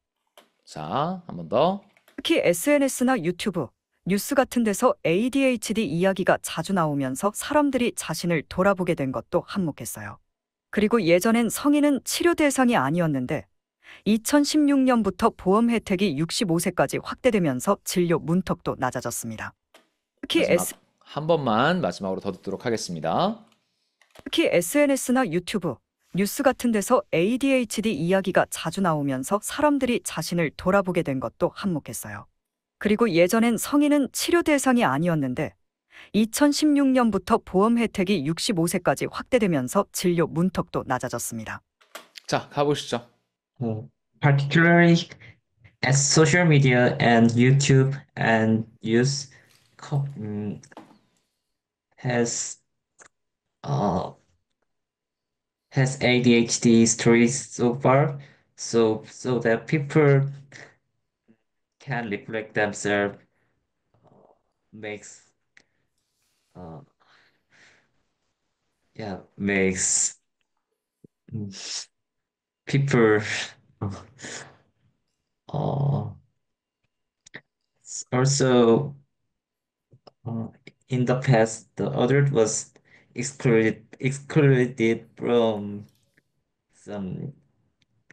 [SPEAKER 1] 자, 한 번 더.
[SPEAKER 5] 특히 SNS나 유튜브, 뉴스 같은 데서 ADHD 이야기가 자주 나오면서 사람들이 자신을 돌아보게 된 것도 한몫했어요. 그리고 예전엔 성인은 치료 대상이 아니었는데 2016년부터 보험 혜택이 65세까지 확대되면서 진료 문턱도 낮아졌습니다. 특히
[SPEAKER 1] 마지막 한 번만 마지막으로 더 듣도록 하겠습니다.
[SPEAKER 5] 특히 SNS나 유튜브, 뉴스 같은 데서 ADHD 이야기가 자주 나오면서 사람들이 자신을 돌아보게 된 것도 한몫했어요. 그리고 예전엔 성인은 치료 대상이 아니었는데 2016년부터 보험 혜택이 65세까지 확대되면서 진료 문턱도 낮아졌습니다.
[SPEAKER 1] 자, 가보시죠.
[SPEAKER 7] Particularly as social media and YouTube and news has uh, has ADHD stories so far, so that people can reflect themselves, makes uh, yeah makes people uh, also uh, in the past the adult was excluded from some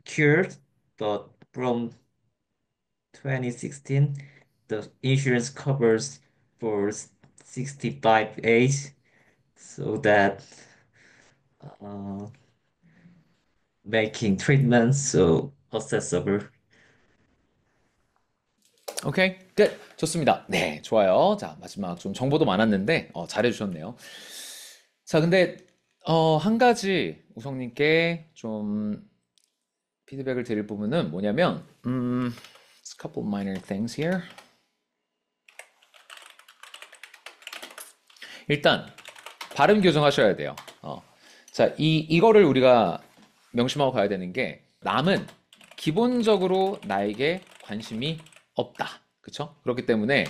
[SPEAKER 7] cures, but from 2016 the insurance covers for 65 age, so that uh, making treatment so accessible.
[SPEAKER 1] 오케이, 끝. 좋습니다. 네, 좋아요. 자, 마지막 좀 정보도 많았는데 잘해주셨네요. 자, 근데 한 가지 우성님께 좀 피드백을 드릴 부분은 뭐냐면, a couple minor things here. 일단 발음 교정하셔야 돼요. 자, 이거를 우리가 명심하고 가야 되는 게 남은 기본적으로 나에게 관심이 없다. 그쵸? 그렇기 때문에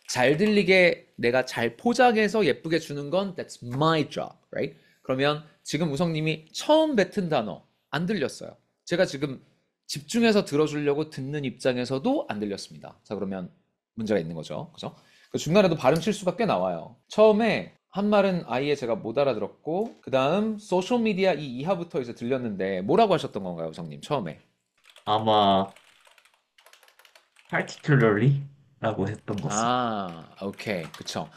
[SPEAKER 1] 잘 들리게 내가 잘 포장해서 예쁘게 주는 건 that's my job, right? 그러면 지금 우성님이 처음 뱉은 단어 안 들렸어요. 제가 지금 집중해서 들어주려고 듣는 입장에서도 안 들렸습니다. 자, 그러면 문제가 있는 거죠. 그죠? 그 중간에도 발음 실수가 꽤 나와요. 처음에 한 말은 아예 제가 못 알아들었고 그 다음 소셜미디어 이 이하부터 이제 들렸는데 뭐라고 하셨던 건가요, 우성님? 처음에.
[SPEAKER 7] 아마 particularly라고 했던 것 같습니다.
[SPEAKER 1] 아, 오케이. 그쵸.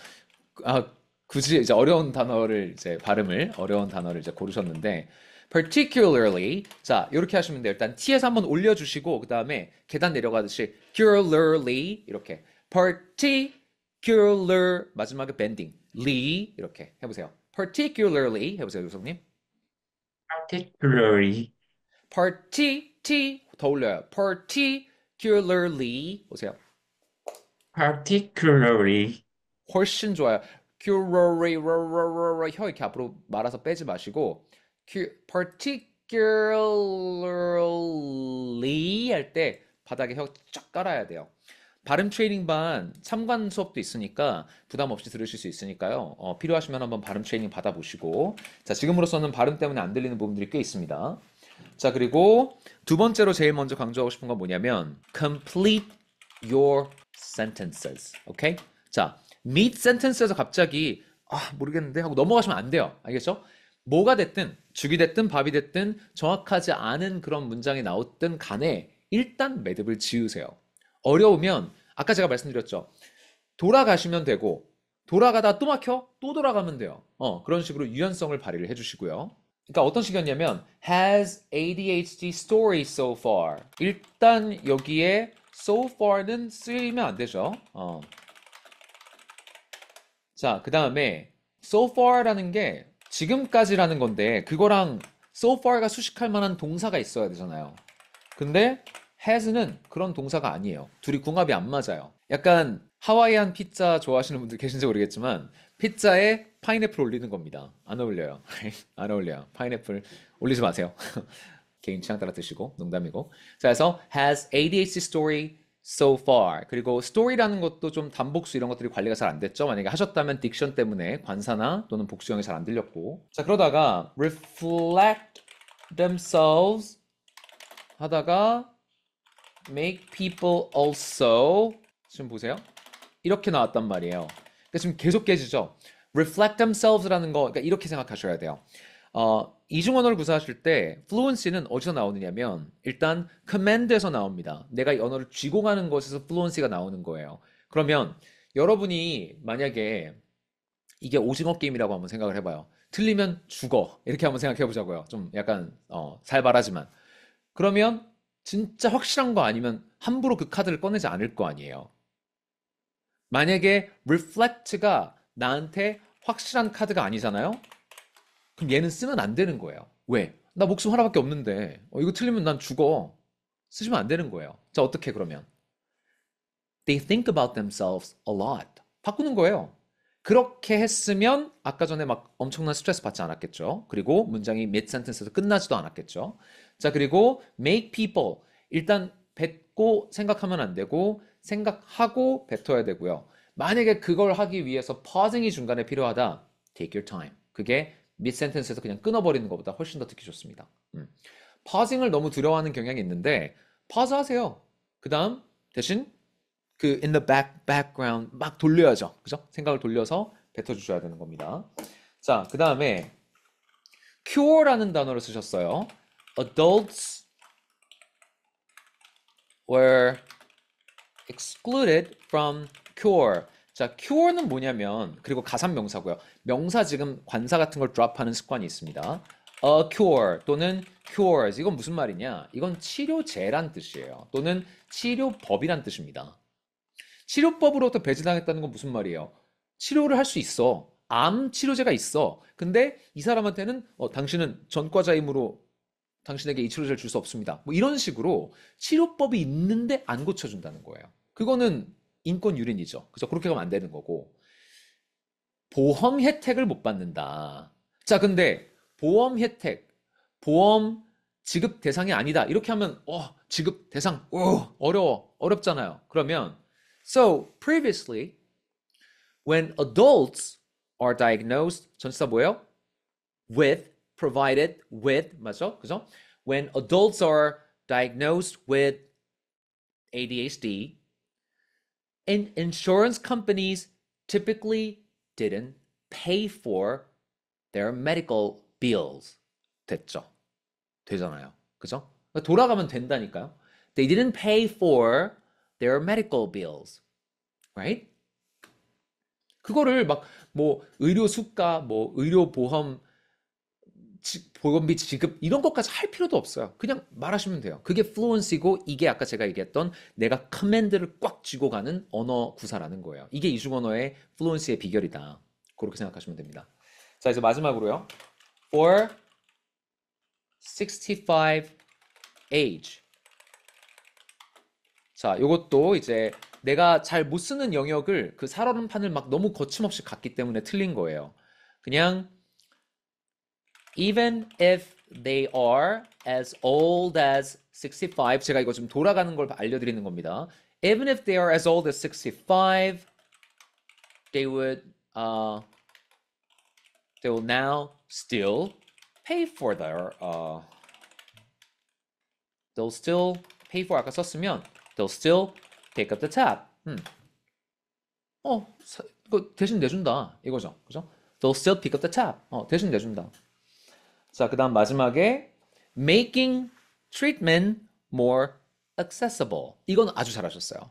[SPEAKER 1] 굳이 이제 어려운 단어를 이제 발음을 어려운 단어를 이제 고르셨는데 particularly 자, 이렇게 하시면 돼요. 일단 T에서 한번 올려주시고 그 다음에 계단 내려가듯이 particularly 이렇게 particular 마지막에 bending ly 이렇게 해보세요. particularly 해보세요, 유성님.
[SPEAKER 7] particularly
[SPEAKER 1] T 더 올려요. particularly 보세요.
[SPEAKER 7] particularly
[SPEAKER 1] 훨씬 좋아요. 큐러리 혀 이렇게 앞으로 말아서 빼지 마시고 particularly 할 때 바닥에 혀 쫙 깔아야 돼요. 발음 트레이닝 반 참관 수업도 있으니까 부담 없이 들으실 수 있으니까요. 필요하시면 한번 발음 트레이닝 받아보시고 자, 지금으로서는 발음 때문에 안 들리는 부분들이 꽤 있습니다. 자, 그리고 두 번째로 제일 먼저 강조하고 싶은 건 뭐냐면 complete your sentences. 오케이? 자, mid sentence에서 갑자기 모르겠는데 하고 넘어가시면 안 돼요. 알겠죠? 뭐가 됐든 죽이 됐든 밥이 됐든 정확하지 않은 그런 문장이 나왔든 간에 일단 매듭을 지으세요. 어려우면 아까 제가 말씀드렸죠. 돌아가시면 되고 돌아가다 또 막혀? 또 돌아가면 돼요. 그런 식으로 유연성을 발휘를 해주시고요. 그러니까 어떤 식이었냐면 has ADHD story so far. 일단 여기에 so far는 쓰이면 안 되죠. 자, 그 다음에 so far라는 게 지금까지라는 건데 그거랑 so far가 수식할 만한 동사가 있어야 되잖아요. 근데 has는 그런 동사가 아니에요. 둘이 궁합이 안 맞아요. 약간 하와이안 피자 좋아하시는 분들 계신지 모르겠지만 피자에 파인애플 올리는 겁니다. 안 어울려요. 안 어울려요. 파인애플 올리지 마세요. 개인 취향 따라 드시고 농담이고. 자, 그래서 has ADHD story so far. 그리고 story라는 것도 좀 단복수 이런 것들이 관리가 잘 안 됐죠. 만약에 하셨다면 딕션 때문에 관사나 또는 복수형이 잘 안 들렸고. 자, 그러다가 reflect themselves 하다가 make people also 지금 보세요. 이렇게 나왔단 말이에요. 그러니까 지금 계속 깨지죠. reflect themselves라는 거, 그러니까 이렇게 생각하셔야 돼요. 이중언어를 구사하실 때 fluency는 어디서 나오느냐면 일단 command에서 나옵니다. 내가 이 언어를 쥐공하는 것에서 fluency가 나오는 거예요. 그러면 여러분이 만약에 이게 오징어 게임이라고 한번 생각을 해봐요. 틀리면 죽어. 이렇게 한번 생각해 보자고요. 좀 약간 살벌하지만. 그러면 진짜 확실한 거 아니면 함부로 그 카드를 꺼내지 않을 거 아니에요. 만약에 reflect가 나한테 확실한 카드가 아니잖아요? 그럼 얘는 쓰면 안 되는 거예요. 왜? 나 목숨 하나밖에 없는데 이거 틀리면 난 죽어. 쓰시면 안 되는 거예요. 자, 어떻게 그러면? They think about themselves a lot. 바꾸는 거예요. 그렇게 했으면 아까 전에 막 엄청난 스트레스 받지 않았겠죠. 그리고 문장이 mid sentence에서 끝나지도 않았겠죠. 자, 그리고 make people. 일단 뱉고 생각하면 안 되고 생각하고 뱉어야 되고요. 만약에 그걸 하기 위해서 pausing이 중간에 필요하다. Take your time. 그게 mid sentence에서 그냥 끊어버리는 것보다 훨씬 더 듣기 좋습니다. pausing을 너무 두려워하는 경향이 있는데 pause 하세요. 그 다음 대신 그 in the background 막 돌려야죠. 그죠? 생각을 돌려서 뱉어주셔야 되는 겁니다. 자, 그 다음에 cure라는 단어를 쓰셨어요. Adults were excluded from cure. 자, cure는 뭐냐면, 그리고 가산명사고요. 명사 지금 관사 같은 걸 drop하는 습관이 있습니다. A cure 또는 cures. 이건 무슨 말이냐? 이건 치료제란 뜻이에요. 또는 치료법이란 뜻입니다. 치료법으로부터 배제당했다는 건 무슨 말이에요? 치료를 할 수 있어. 암 치료제가 있어. 근데 이 사람한테는 당신은 전과자이므로 당신에게 이 치료제를 줄 수 없습니다. 뭐 이런 식으로 치료법이 있는데 안 고쳐준다는 거예요. 그거는 인권 유린이죠. 그래서 그렇게 가면 안 되는 거고. 보험 혜택을 못 받는다. 자, 근데 보험 혜택, 보험 지급 대상이 아니다. 이렇게 하면 지급 대상 어렵잖아요. 그러면 so previously when adults are diagnosed 전치사 뭐예요? with provided with 맞죠? 그죠? When adults are diagnosed with ADHD, and insurance companies typically didn't pay for their medical bills. 됐죠? 되잖아요. 그죠? 돌아가면 된다니까요. They didn't pay for their medical bills. Right? 그거를 막 뭐 의료 수가, 뭐 의료 보험 보험비 지급 이런 것까지 할 필요도 없어요. 그냥 말하시면 돼요. 그게 fluency고 이게 아까 제가 얘기했던 내가 커맨드를 꽉 쥐고 가는 언어 구사라는 거예요. 이게 이중 언어의 fluency의 비결이다. 그렇게 생각하시면 됩니다. 자, 이제 마지막으로요. For 65 age. 자, 요것도 이제 내가 잘 못 쓰는 영역을 그 살얼음판을 막 너무 거침없이 갔기 때문에 틀린 거예요. 그냥 even if they are as old as 65 제가 이거 좀 돌아가는 걸 알려드리는 겁니다. Even if they are as old as 65 they will now still pay for their they'll still pay for 아까 썼으면 they'll still pick up the tab. 이거 대신 내준다 이거죠. 그죠? They'll still pick up the tab. 대신 내준다. 자, 그 다음 마지막에 making treatment more accessible. 이건 아주 잘하셨어요.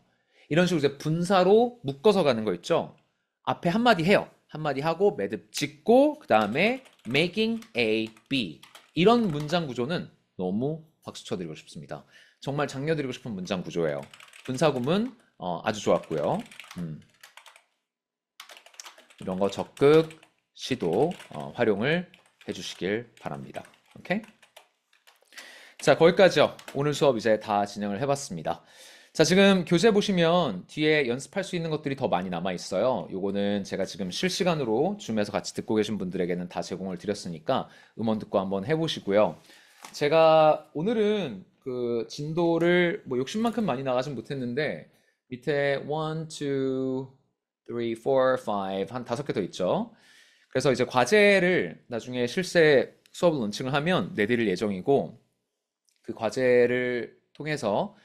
[SPEAKER 1] 이런 식으로 이제 분사로 묶어서 가는 거 있죠. 앞에 한마디 해요. 한마디 하고 매듭 짓고 그 다음에 making A, B. 이런 문장 구조는 너무 박수 쳐드리고 싶습니다. 정말 장려드리고 싶은 문장 구조예요. 분사구문 아주 좋았고요. 이런 거 적극 시도 활용을 해주시길 바랍니다. 오케이? 자, 거기까지요. 오늘 수업 이제 다 진행을 해봤습니다. 자, 지금 교재 보시면 뒤에 연습할 수 있는 것들이 더 많이 남아 있어요. 요거는 제가 지금 실시간으로 줌에서 같이 듣고 계신 분들에게는 다 제공을 드렸으니까 음원 듣고 한번 해보시고요. 제가 오늘은 그 진도를 뭐 욕심만큼 많이 나가진 못했는데 밑에 1, 2, 3, 4, 5 한 5개 더 있죠. 그래서 이제 과제를 나중에 실제 수업을 론칭을 하면 내드릴 예정이고 그 과제를 통해서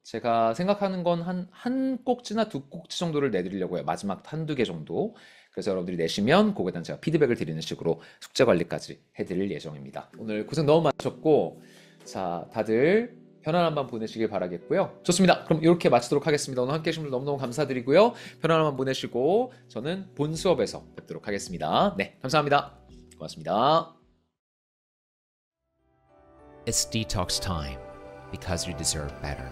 [SPEAKER 1] 제가 생각하는 건 한 꼭지나 두 꼭지 정도를 내드리려고 해요. 마지막 한두 개 정도. 그래서 여러분들이 내시면 그거에 대한 제가 피드백을 드리는 식으로 숙제 관리까지 해드릴 예정입니다. 오늘 고생 너무 많으셨고 자, 다들 편안한 밤 보내시길 바라겠고요. 좋습니다. 그럼 이렇게 마치도록 하겠습니다. 오늘 함께 해주신 분들 너무너무 감사드리고요. 편안한 밤 보내시고 저는 본 수업에서 뵙도록 하겠습니다. 네, 감사합니다. 고맙습니다.
[SPEAKER 8] It's detox time because you deserve better.